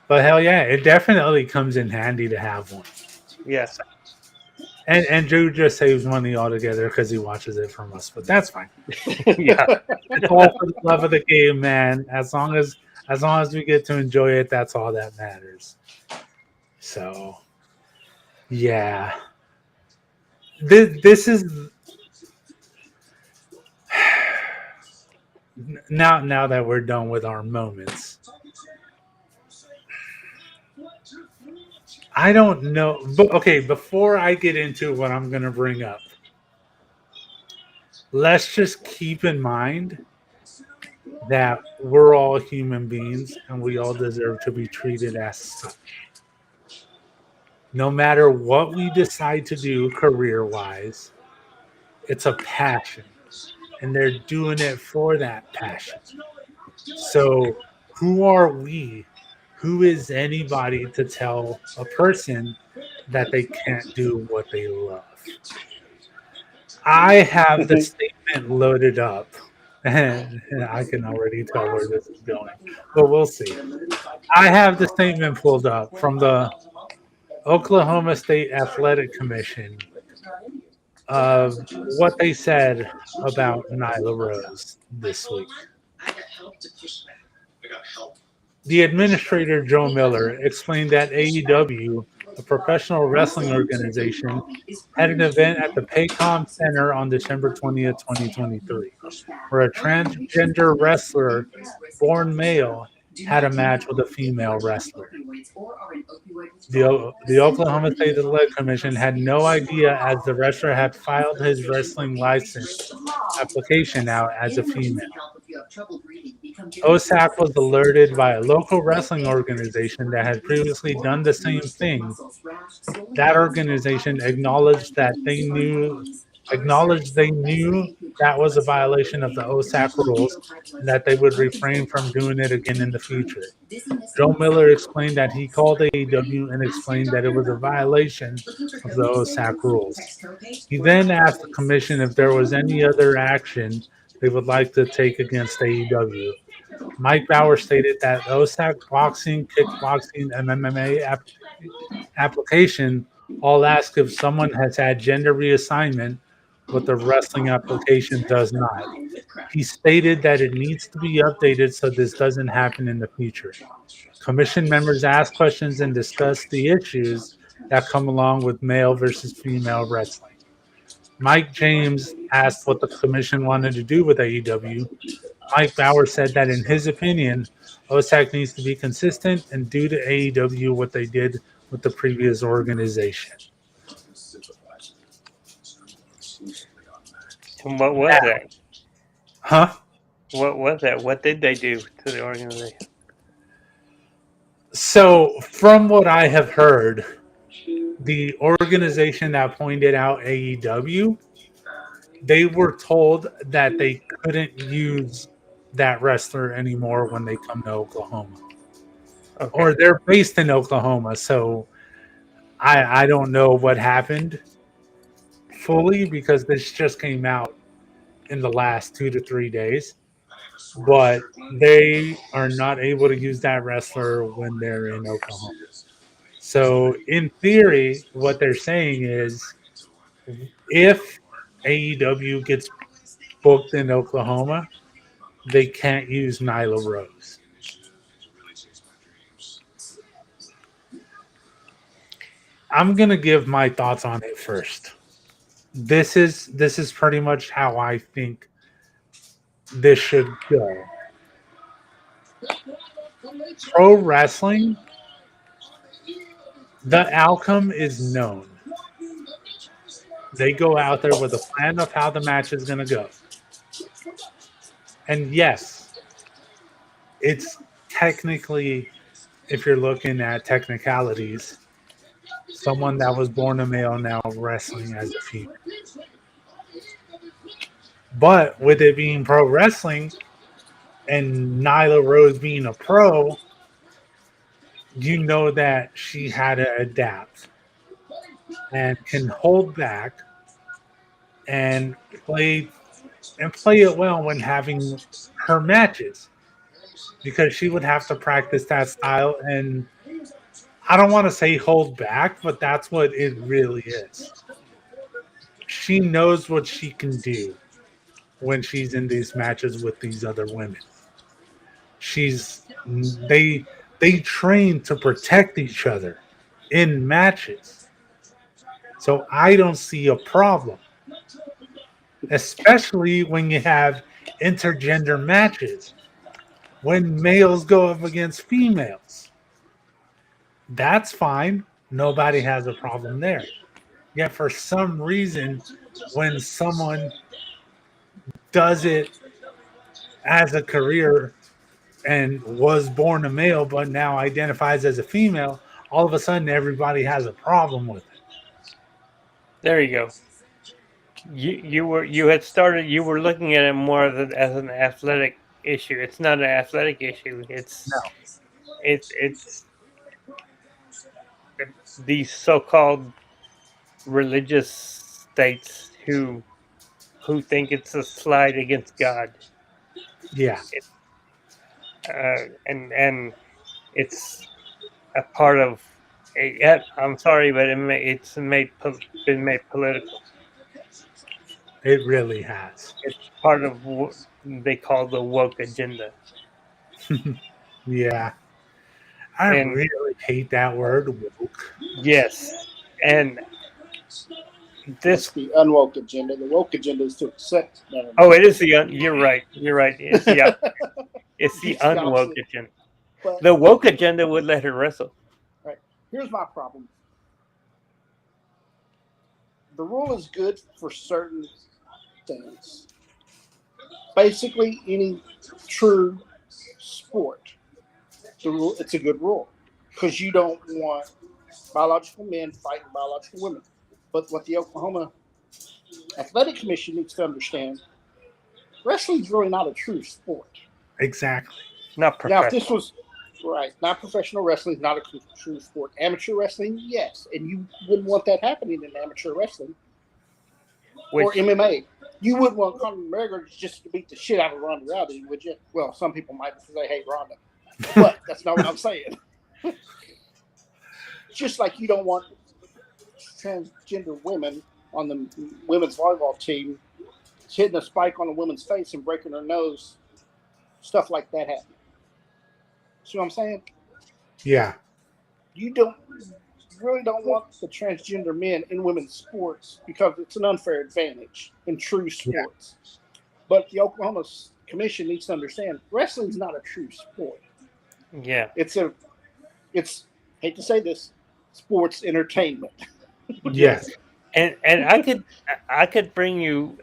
But hell yeah, it definitely comes in handy to have one. yeah, And Drew just saves money altogether because he watches it from us, but that's fine. yeah. It's all for the love of the game, man. As long as we get to enjoy it, that's all that matters. So yeah, this is now that we're done with our moments. I don't know, but okay. Before I get into what I'm going to bring up, let's just keep in mind that we're all human beings and we all deserve to be treated as such. No matter what we decide to do career wise, it's a passion and they're doing it for that passion. So, who are we? Who is anybody to tell a person that they can't do what they love? I have the statement loaded up, and I can already tell where this is going, but we'll see. I have the statement pulled up from the Oklahoma State Athletic Commission of what they said about Nyla Rose this week. The administrator, Joe Miller, explained that AEW, a professional wrestling organization, had an event at the Paycom Center on December 20th, 2023, where a transgender wrestler, born male, had a match with a female wrestler. The Oklahoma State Athletic Commission had no idea as the wrestler had filed his wrestling license application out as a female. OSAC was alerted by a local wrestling organization that had previously done the same thing. That organization acknowledged they knew that was a violation of the OSAC rules and that they would refrain from doing it again in the future. Joe Miller explained that he called AEW and explained that it was a violation of the OSAC rules. He then asked the commission if there was any other action they would like to take against AEW. Mike Bauer stated that OSAC boxing, kickboxing, and MMA application all ask if someone has had gender reassignment, but the wrestling application does not. He stated that it needs to be updated so this doesn't happen in the future. Commission members ask questions and discuss the issues that come along with male versus female wrestling. Mike James asked what the commission wanted to do with AEW. Mike Bauer said that in his opinion, OSAC needs to be consistent and do to AEW what they did with the previous organization. And what was that? Huh? What was that? What did they do to the organization? So, from what I have heard, the organization that pointed out AEW, they were told that they couldn't use that wrestler anymore when they come to Oklahoma. Okay. Or they're based in Oklahoma, so I don't know what happened fully because this just came out in the last 2 to 3 days. But they are not able to use that wrestler when they're in Oklahoma. So in theory, what they're saying is if AEW gets booked in Oklahoma, they can't use Nyla Rose. I'm gonna give my thoughts on it first. This is pretty much how I think this should go. Pro wrestling, the outcome is known. They go out there with a plan of how the match is going to go. And yes, it's technically, if you're looking at technicalities, someone that was born a male now wrestling as a female. But with it being pro wrestling, and Nyla Rose being a pro, you know that she had to adapt and can hold back and play play it well when having her matches because she would have to practice that style and I don't want to say hold back, but that's what it really is. She knows what she can do when she's in these matches with these other women. She's they train to protect each other in matches. So I don't see a problem, especially when you have intergender matches when males go up against females. That's fine. Nobody has a problem there. Yet for some reason, when someone does it as a career and was born a male but now identifies as a female, all of a sudden everybody has a problem with it. There you go. You had started. You were looking at it more as an athletic issue. It's not an athletic issue. No. It's these so-called religious states who think it's a slide against God. Yeah. And it's a part of. Yeah, I'm sorry, but it's been made political. It really has. It's part of what they call the woke agenda. Yeah. I And really hate that word woke. yes, and That's this. the unwoke agenda. The woke agenda is to accept that. Oh, it is the. You're right. You're right. It's the. It's the It's the unwoke opposite. agenda. But The woke agenda would let her wrestle. right, here's my problem. The rule is good for certain things. Basically, any true sport, the rule it's a good rule because you don't want biological men fighting biological women. But what the Oklahoma Athletic Commission needs to understand, wrestling's really not a true sport. Exactly. Not Now, if professional. this was right, not professional wrestling, not a true sport. Amateur wrestling, yes, and you wouldn't want that happening in amateur wrestling or Which MMA. You wouldn't want Conor McGregor just to beat the shit out of Ronda Rousey, would you? Well, some people might because they hate Ronda, but that's not what I'm saying. Just like you don't want transgender women on the women's volleyball team hitting a spike on a woman's face and breaking her nose, stuff like that happening. See what I'm saying? Yeah. You really don't want the transgender men in women's sports because it's an unfair advantage in true sports. Yeah. But the Oklahoma Commission needs to understand wrestling's not a true sport. yeah. It's hate to say this, sports entertainment. Yes. And I could bring you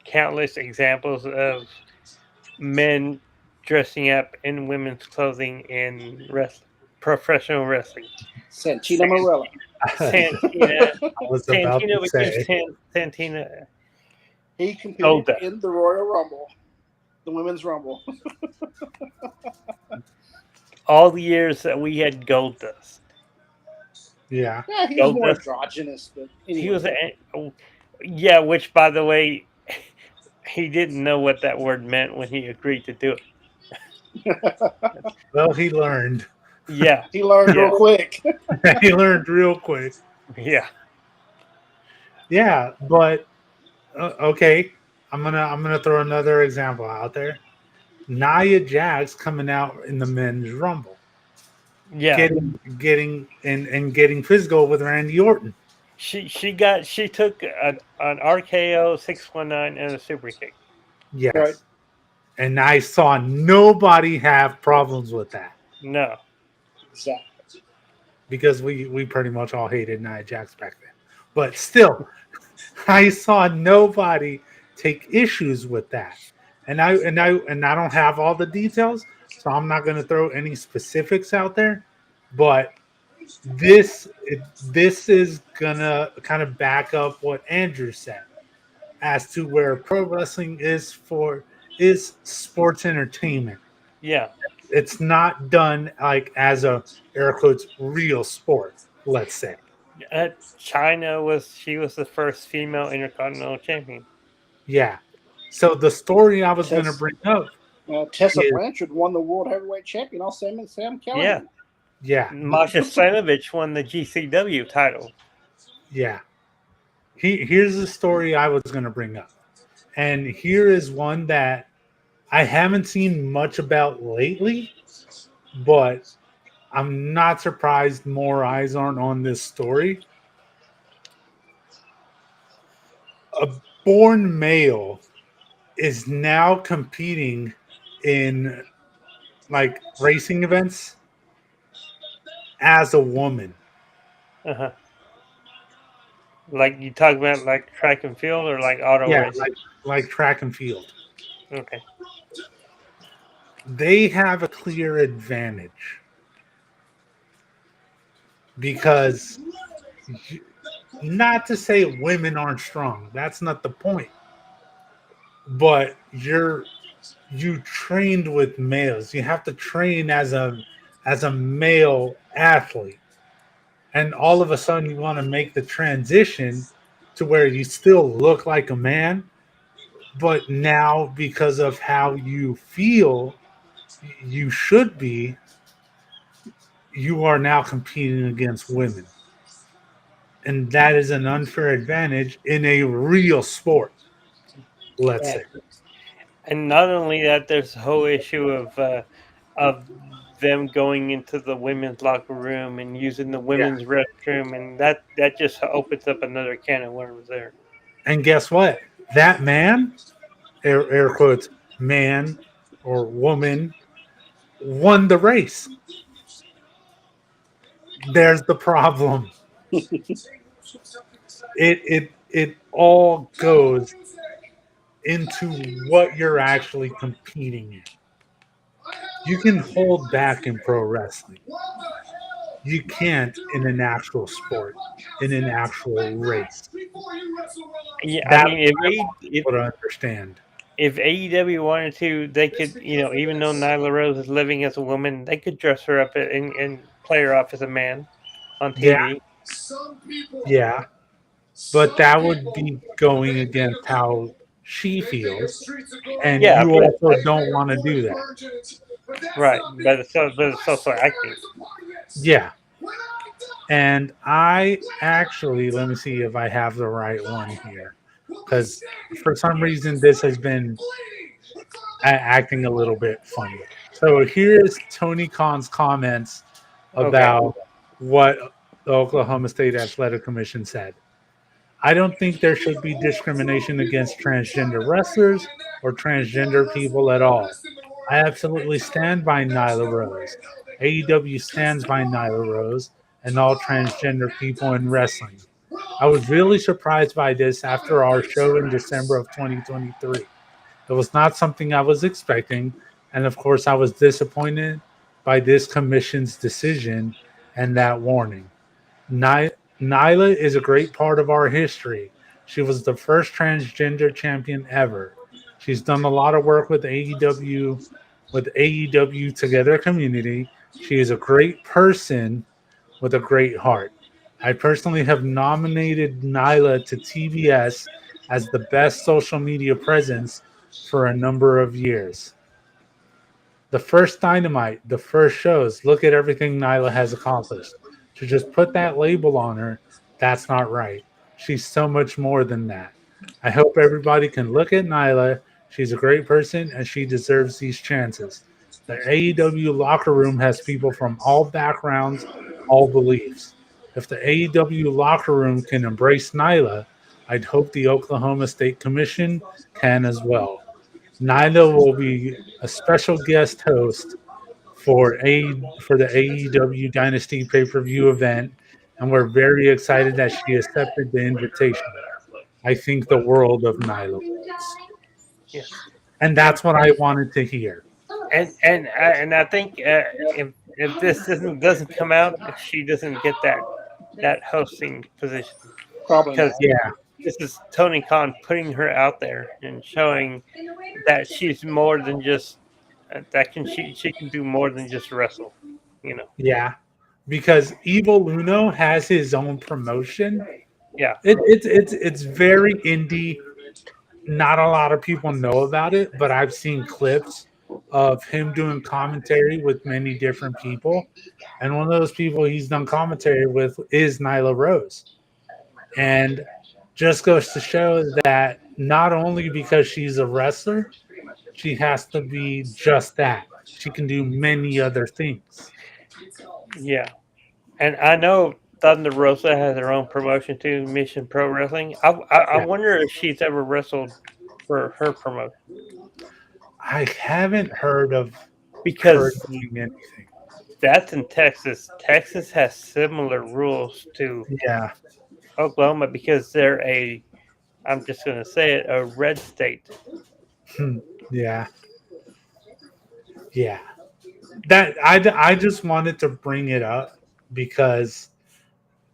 countless examples of men dressing up in women's clothing in professional wrestling. Santina Morella. Santina. I was about Santina to say. Santina. He competed Golda. in the Royal Rumble, the Women's Rumble. All the years that we had Gold Dust. Yeah. Yeah, he was more androgynous, but anyway. He was yeah, which by the way, he didn't know what that word meant when he agreed to do it. Well, he learned. Yeah. He learned real quick. He learned real quick. Yeah. Yeah, but okay, I'm gonna throw another example out there. Nia Jax coming out in the men's rumble. Yeah. Getting physical with Randy Orton. She took an RKO 619 and a super kick. Yes. Right. And I saw nobody have problems with that. No. Exactly. Because we pretty much all hated Nia Jax back then. But still, I saw nobody take issues with that. And I don't have all the details, so I'm not going to throw any specifics out there. But this is gonna kind of back up what Andrew said as to where pro wrestling is is sports entertainment. Yeah. It's not done like as a air quotes real sport, let's say. China she was the first female intercontinental champion. Yeah. So the story I was going to Tess, bring up Tessa is Blanchard won the World Heavyweight Champion on Sam Yeah. Callahan. yeah, Masha Slamovich won the GCW title. yeah. Here's the story I was going to bring up. And here is one that I haven't seen much about lately, but I'm not surprised more eyes aren't on this story. A born male is now competing in like racing events as a woman. Uh-huh. Like you talk about like track and field or like auto Yeah, racing. like track and field. Okay. They have a clear advantage because not to say women aren't strong. That's not the point. But you trained with males. You have to train as a male athlete. And all of a sudden you want to make the transition to where you still look like a man, but now because of how you feel you should be, you are now competing against women. And that is an unfair advantage in a real sport, let's Yeah. say. And not only that, there's the whole issue of them going into the women's locker room and using the Yeah. women's restroom, and that just opens up another can of worms there. And guess what? That man, air quotes, man or woman, won the race. There's the problem. It all goes into what you're actually competing in. You can hold back in pro wrestling. You can't in an actual sport, in an actual race. Yeah, I That's mean, what I want people to understand. if AEW wanted to, they could, even though Nyla Rose is living as a woman, they could dress her up and play her off as a man on Yeah, TV. yeah. But that would be going against how she feels. And Yeah, you also don't want to do that. right. But it's also acting. Yeah. And I actually, let me see if I have the right one here. Because for some reason, this has been acting a little bit funny. So here's Tony Khan's comments Okay. about what the Oklahoma State Athletic Commission said. I don't think there should be discrimination against transgender wrestlers or transgender people at all. I absolutely stand by Nyla Rose. AEW stands by Nyla Rose and all transgender people in wrestling. I was really surprised by this after our show in December of 2023. It was not something I was expecting, and of course, I was disappointed by this commission's decision and that warning. Nyla is a great part of our history. She was the first transgender champion ever. She's done a lot of work with AEW Together community. She is a great person with a great heart. I personally have nominated Nyla to TBS as the best social media presence for a number of years. The first Dynamite, the first shows, look at everything Nyla has accomplished. To just put that label on her, that's not right. She's so much more than that. I hope everybody can look at Nyla. She's a great person and she deserves these chances. The AEW locker room has people from all backgrounds, all beliefs. If the AEW locker room can embrace Nyla, I'd hope the Oklahoma State Commission can as well. Nyla will be a special guest host for the AEW Dynasty pay-per-view event, and we're very excited that she accepted the invitation. I think the world of Nyla Rose, Yeah. and that's what I wanted to hear. And I think if this doesn't come out, she doesn't get that hosting position Probably because not. Yeah, this is Tony Khan putting her out there and showing that she's more than just she can do more than just wrestle. You know. Yeah, because Evil Uno has his own promotion. Yeah. It's very indie. Not a lot of people know about it, but I've seen clips of him doing commentary with many different people. And one of those people he's done commentary with is Nyla Rose. And just goes to show that not only because she's a wrestler, she has to be just that. She can do many other things. Yeah. And I know Thunder Rosa has her own promotion too, Mission Pro Wrestling. I Yeah. wonder if she's ever wrestled for her promotion I haven't heard of her because doing anything. that's in Texas. Texas has similar rules to Yeah. Oklahoma because they're I'm just going to say it, a red state. Yeah. Yeah. I just wanted to bring it up because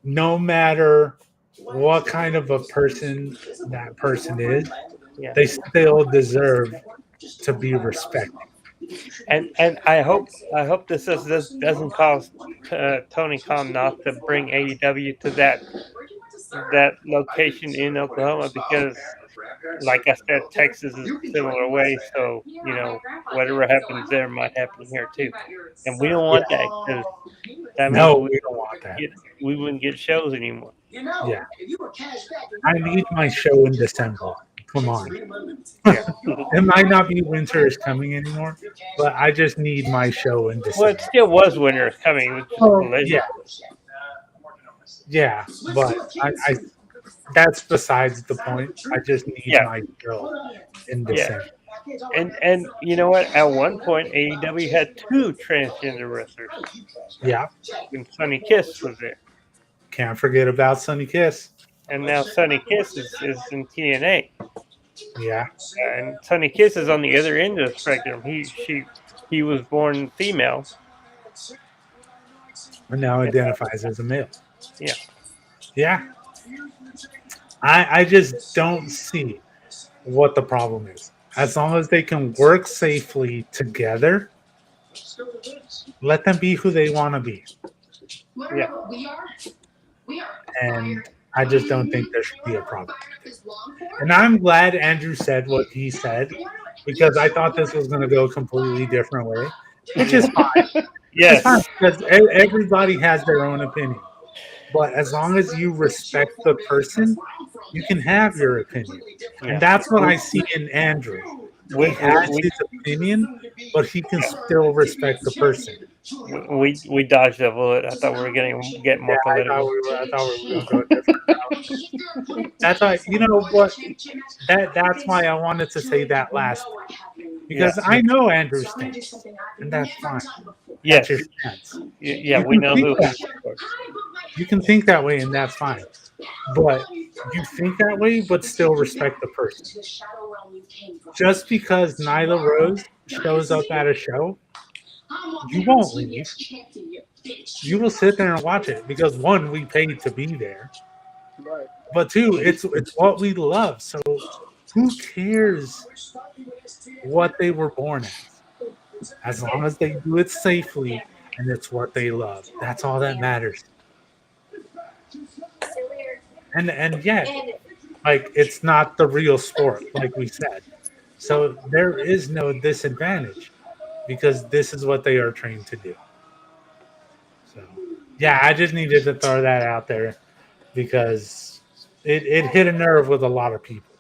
no matter what kind of a person that person is, Yeah. they still deserve to be respected. And I hope this doesn't cause Tony Khan not to bring AEW to that location in Oklahoma because, like I said, Texas is a similar way. So whatever happens there might happen here too, and we don't want that because that means No, we don't want that. we wouldn't get shows anymore. Yeah. I need my show in December. Come on. It might not be winter is coming anymore, but I just need my show in Well, December. it still was winter coming, which is Oh, delicious. yeah, but I that's besides the point. I just need Yeah. my show in Yeah. December. And you know what? At one point, AEW had two transgender wrestlers, Yeah, and Sonny Kiss was there. can't forget about Sunny Kiss. And now Sonny Kiss is in TNA, Yeah, and Sonny Kiss is on the other end of the spectrum. He was born female. and now identifies as a male. Yeah. Yeah, I just don't see what the problem is. As long as they can work safely together, let them be who they want to be. Yeah. And I just don't think there should be a problem. And I'm glad Andrew said what he said because I thought this was going to go a completely different way, which is fine. It's Yes. fine because everybody has their own opinion. But as long as you respect the person, you can have your opinion. Yeah. And that's what I see in Andrew. He has his opinion, but he can still respect the person. We dodged that bullet. I thought we were getting more I political. thought we were going to go a different route. That's why, you know what? That's why I wanted to say that last because I know Andrew's stance, and that's fine. Yes. That's your stance. Yeah, You we can know think who. that. You can think that way, and that's fine. But you think that way, but still respect the person. Just because Nyla Rose shows up at a show, you won't leave. You will sit there and watch it because one, we paid to be there, Right. but two, it's what we love. So who cares what they were born as long as they do it safely and it's what they love. That's all that matters. And yet, like it's not the real sport, like we said. So there is no disadvantage because this is what they are trained to do. So yeah, I just needed to throw that out there because it hit a nerve with a lot of people.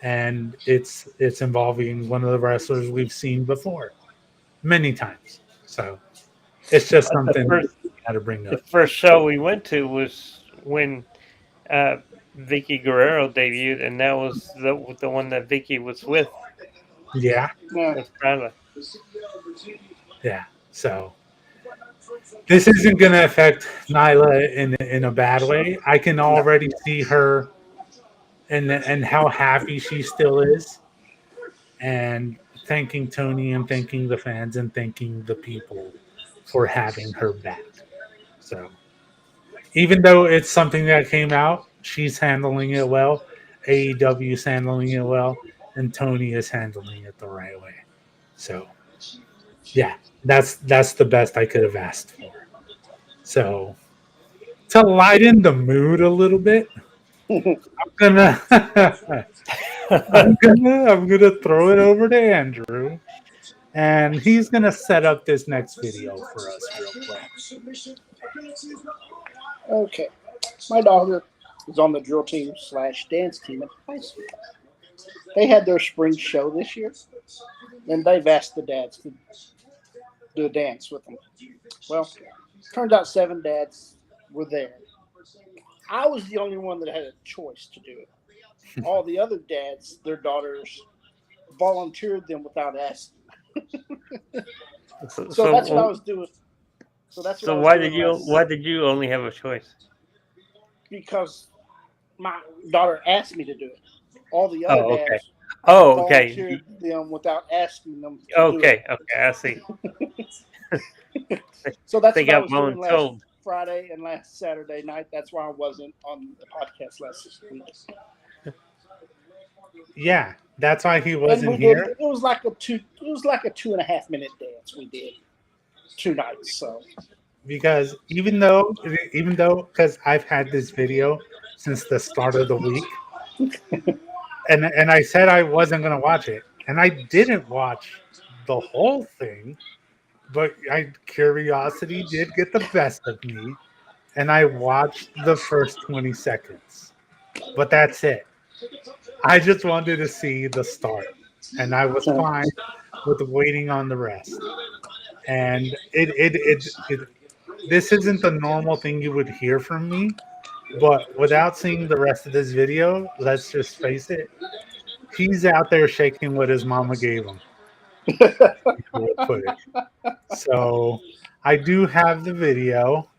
And it's involving one of the wrestlers we've seen before many times. So it's just something we had to bring The up. first show we went to was when Vicky Guerrero debuted, and that was the one that Vicky was with. Yeah. Yeah. With Brandon. Yeah. So this isn't going to affect Nyla in a bad way. I can already see her and how happy she still is, and thanking Tony and thanking the fans and thanking the people for having her back. So even though it's something that came out, she's handling it well. AEW is handling it well, and Tony is handling it the right way. So yeah, that's the best I could have asked for. So to lighten the mood a little bit, I'm gonna I'm gonna throw it over to Andrew, and he's gonna set up this next video for us real quick. Okay. My daughter is on the drill team / dance team at high school. They had their spring show this year, and they've asked the dads to do a dance with them. Well, turns out 7 dads were there. I was the only one that had a choice to do it. All the other dads, their daughters, volunteered them without asking. So that's what I was doing. So that's what So I was why doing did you last- why did you only have a choice? Because my daughter asked me to do it. All the other Oh, okay. dads Oh, okay. volunteered them without asking them to do Okay, it. okay, I see. So that's They what I got was doing last voluntold. Friday and last Saturday night. That's why I wasn't on the podcast last week. Yeah, that's why he And wasn't we here. did. It was like a 2.5 minute dance we did 2 nights. So Because even though because I've had this video since the start of the week, and I said I wasn't gonna watch it, and I didn't watch the whole thing, but curiosity did get the best of me, and I watched the first 20 seconds. But that's it. I just wanted to see the start, and I was fine with waiting on the rest. And it this isn't the normal thing you would hear from me, but without seeing the rest of this video, let's just face it, he's out there shaking what his mama gave him. We'll put it. So I do have the video,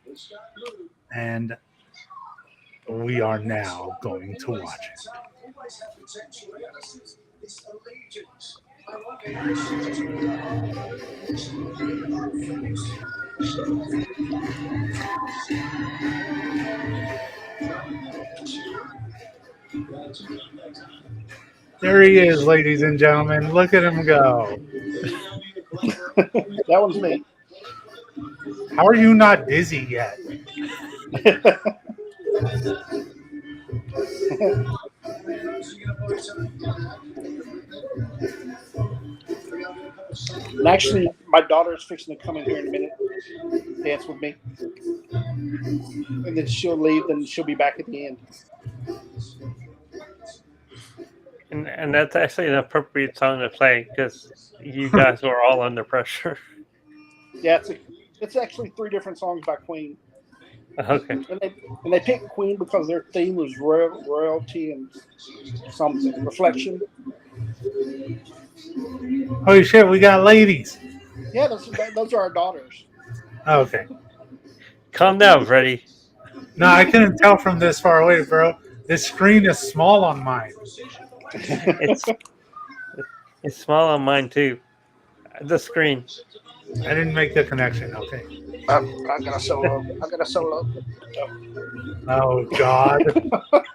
and we are now going to watch it. There he is, ladies and gentlemen. Look at him go. that one's me. How are you not dizzy yet? And actually, my daughter's fixing to come in here in a minute, dance with me, and then she'll leave. Then she'll be back at the end. And that's actually an appropriate song to play because you guys were all under pressure. Yeah, it's actually 3 different songs by Queen, Okay. and they picked Queen because their theme was royalty and something reflection. Holy shit, we got ladies. Yeah, those are our daughters. Okay. Calm down, Freddie. No, I couldn't tell from this far away, bro. This screen is small on mine. It's small on mine too. The screen. I didn't make the connection. Okay. I got a solo. Oh God.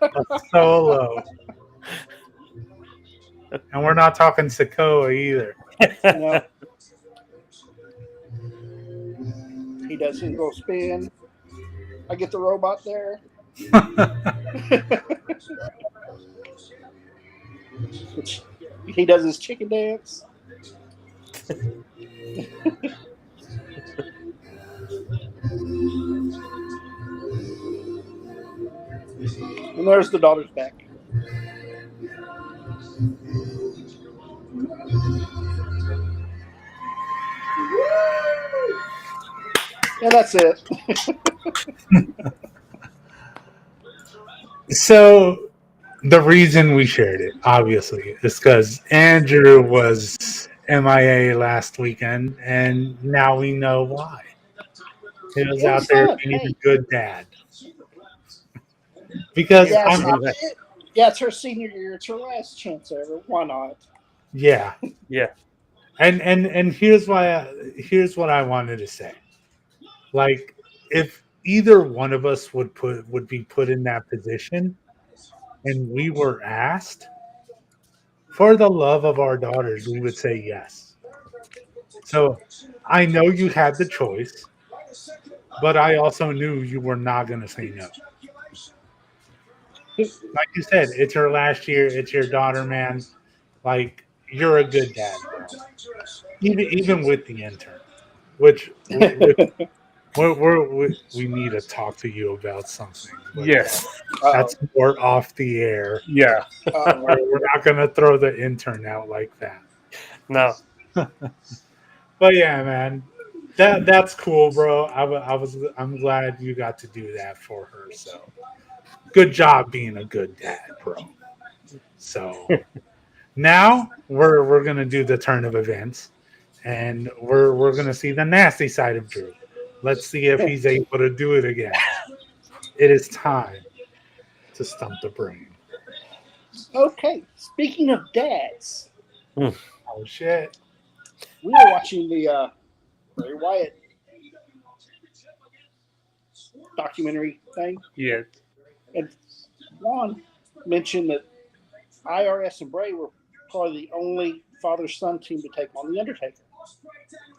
A solo. And we're not talking Sokoa either. No. He does his little spin. I get the robot there. He does his chicken dance. And there's the daughter's back. And that's it. So the reason we shared it, obviously, is because Andrew was MIA last weekend, and now we know why. He was out there being a good dad. Because Yeah, I'm it's her senior year. It's her last chance ever. Why not? yeah. Yeah. And here's what I wanted to say. Like, if either one of us would be put in that position, and we were asked, for the love of our daughters, we would say yes. So I know you had the choice, but I also knew you were not going to say no. Like you said, it's your last year. It's your daughter, man. Like, you're a good dad, bro. Even with the intern, which we need to talk to you about something, but Yes. that's Uh-oh. more off the air. Yeah. Uh-oh. We're not gonna throw the intern out like that. No. But yeah, man, that's cool, bro. I'm glad you got to do that for her. So good job being a good dad, bro. So now we're gonna do the turn of events, and we're gonna see the nasty side of Drew. Let's see if he's able to do it again. It is time to stump the brain. Okay. Speaking of dads, Oh shit! we were watching the Ray Wyatt documentary thing, Yes. and Juan mentioned that IRS and Bray were probably the only father-son team to take on the Undertaker.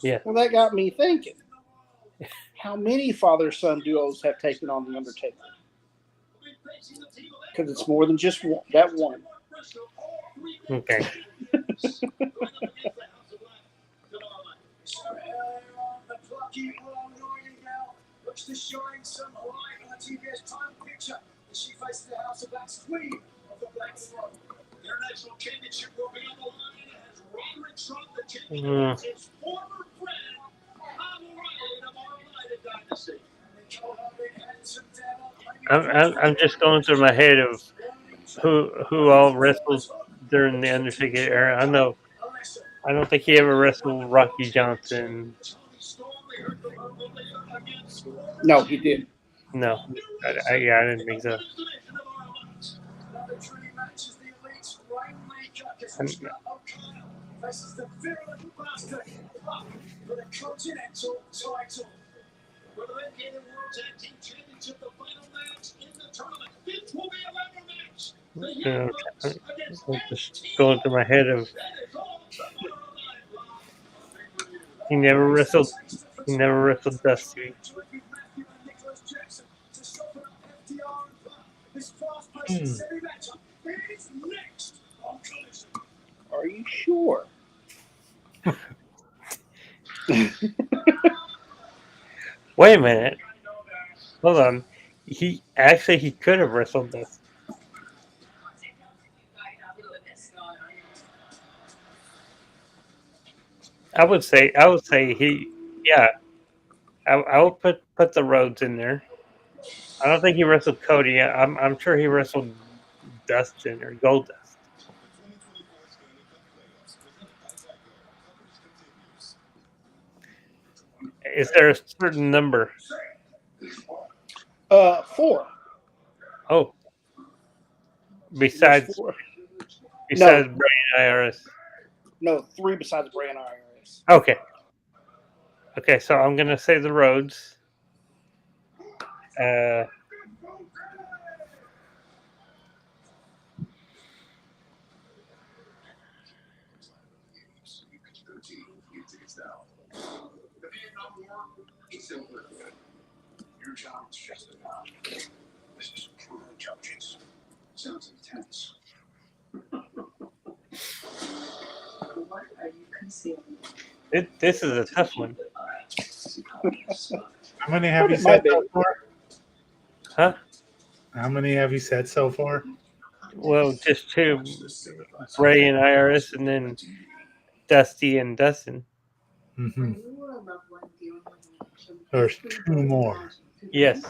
Yeah. Well, that got me thinking: how many father-son duos have taken on the Undertaker? Because it's more than just that one. Okay. Mm, I'm just going through my head of who all wrestled during the Undertaker era. I don't think he ever wrestled Rocky Johnson. No, he did. No. Yeah, I didn't think so. And I'm just going through my head of he never wrestled. He never wrestled Dusty. Hmm. Are you sure? Wait a minute. Hold on. He could have wrestled Dusty. I would say he yeah. I would put the Rhodes in there. I don't think he wrestled Cody. I'm sure he wrestled Dustin or Goldust. Is there a certain number? 4. Oh, There's besides 4. besides Brain IRS. No, 3 besides Bray and IRS. Okay. Okay, so I'm gonna say the Rhodes. Uh, this is a tough one, How many have But you it might said be. so far? huh? How many have you said so far? Well, just two, Bray and IRS, and then Dusty and Dustin. Mm-hmm. There's 2 more. Yes.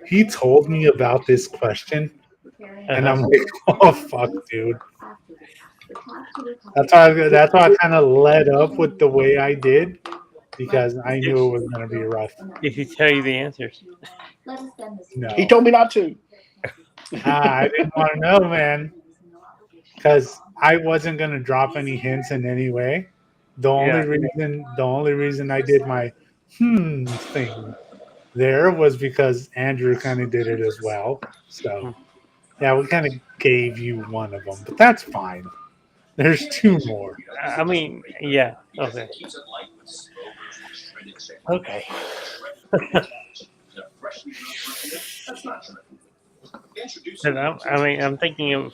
He told me about this question, and I'm like, oh fuck, dude. That's why I kind of led up with the way I did, because I knew it was gonna be rough. If he tell you the answers, No, He told me not to. I didn't want to know, man, because I wasn't gonna drop any hints in any way. The Yeah. only reason I did my thing there was because Andrew kind of did it as well. So yeah, we kind of gave you one of them, but that's fine. There's two more. I mean, yeah. Okay. Okay. And I'm thinking of.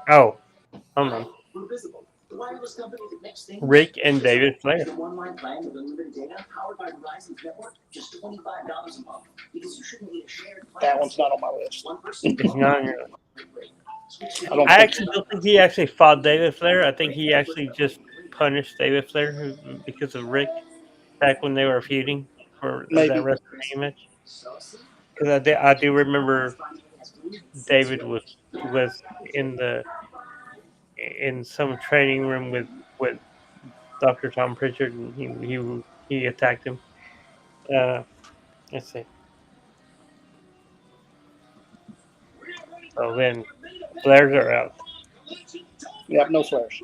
Oh, hold on. Rick and David Flair. That one's not on my list. It's not on your. I don't I think actually don't think he actually fought David Flair. I think he actually just punished David Flair because of Rick back when they were feuding for that maybe. WrestleMania match. Because I do remember David was in the in some training room with Dr. Tom Pritchard, and he attacked him. Uh, let's see. So then Flairs are out. Yeah, no swears.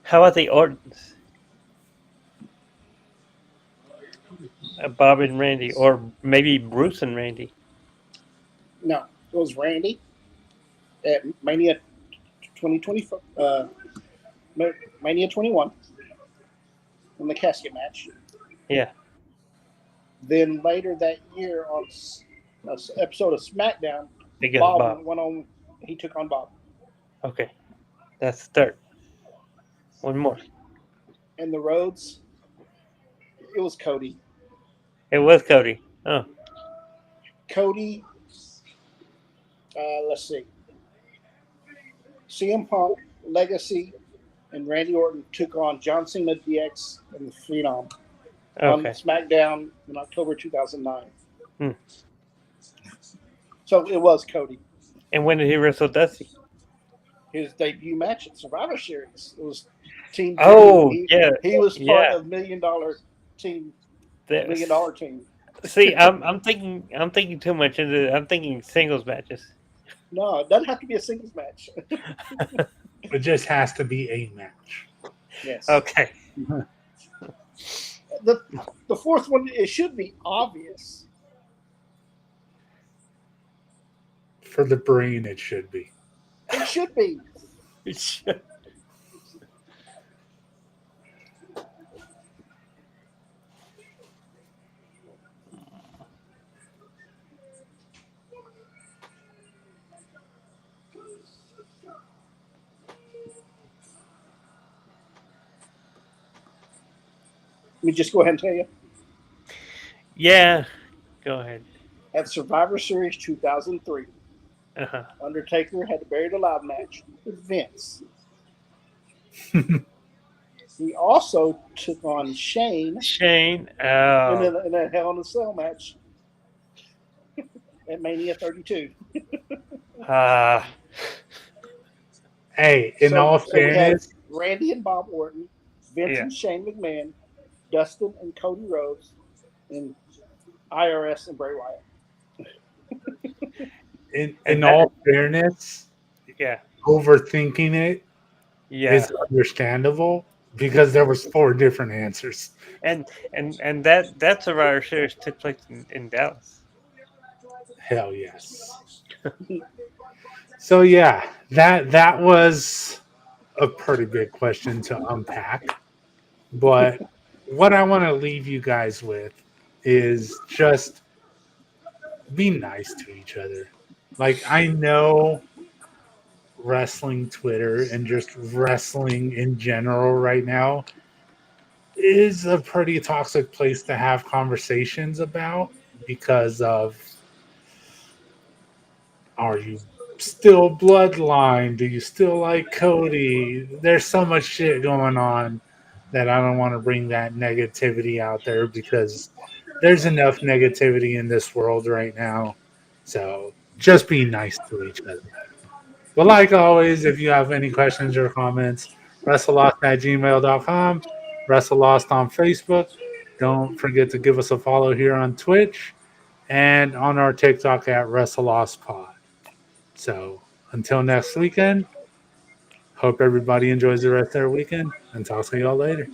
How about the Ortons? Bob and Randy, or maybe Bruce and Randy. No, it was Randy at Mania 2020, Mania 21 in the casket match. Yeah. Then later that year on an episode of SmackDown, Because Bob Bob. went on. He took on Bob. Okay. That's the third. One more. In the Rhodes, it was Cody. It was Cody. Oh. Cody. Let's see. CM Punk, Legacy, and Randy Orton took on John Cena, DX, and the Phenom on Okay. SmackDown in October 2009. Hmm. So it was Cody. And when did he wrestle Dusty? His debut match at Survivor Series. It was Team. Oh, He, yeah. He was part Yeah. of $1 Million team. That- $1 Million team. See, I'm thinking too much into. I'm thinking singles matches. No, it doesn't have to be a singles match. It just has to be a match. Yes. Okay. The fourth one, it should be obvious. For the brain, it should be. It should be. Let me just go ahead and tell you. Yeah. Go ahead. At Survivor Series 2003, Uh-huh. Undertaker had a buried alive match with Vince. He also took on Shane Shane. in Oh. a Hell in a Cell match at Mania 32. Hey, in all we had fairness, Randy and Bob Orton, Vince Yeah. and Shane McMahon, Dustin and Cody Rhodes, and IRS and Bray Wyatt. in all fairness, Yeah. overthinking it Yeah. is understandable because there was 4 different answers. And that Survivor Series took place in Dallas. Hell yes. So yeah, that was a pretty big question to unpack. But what I want to leave you guys with is just be nice to each other. Like, I know wrestling Twitter and just wrestling in general right now is a pretty toxic place to have conversations about because of, are you still bloodline? Do you still like Cody? There's so much shit going on that I don't want to bring that negativity out there because there's enough negativity in this world right now. So just be nice to each other. But like always, if you have any questions or comments, wrestlelost@gmail.com, WrestleLost on Facebook. Don't forget to give us a follow here on Twitch and on our TikTok at WrestleLostPod. So until next weekend, Hope everybody enjoys the rest of their weekend, and talk to y'all later.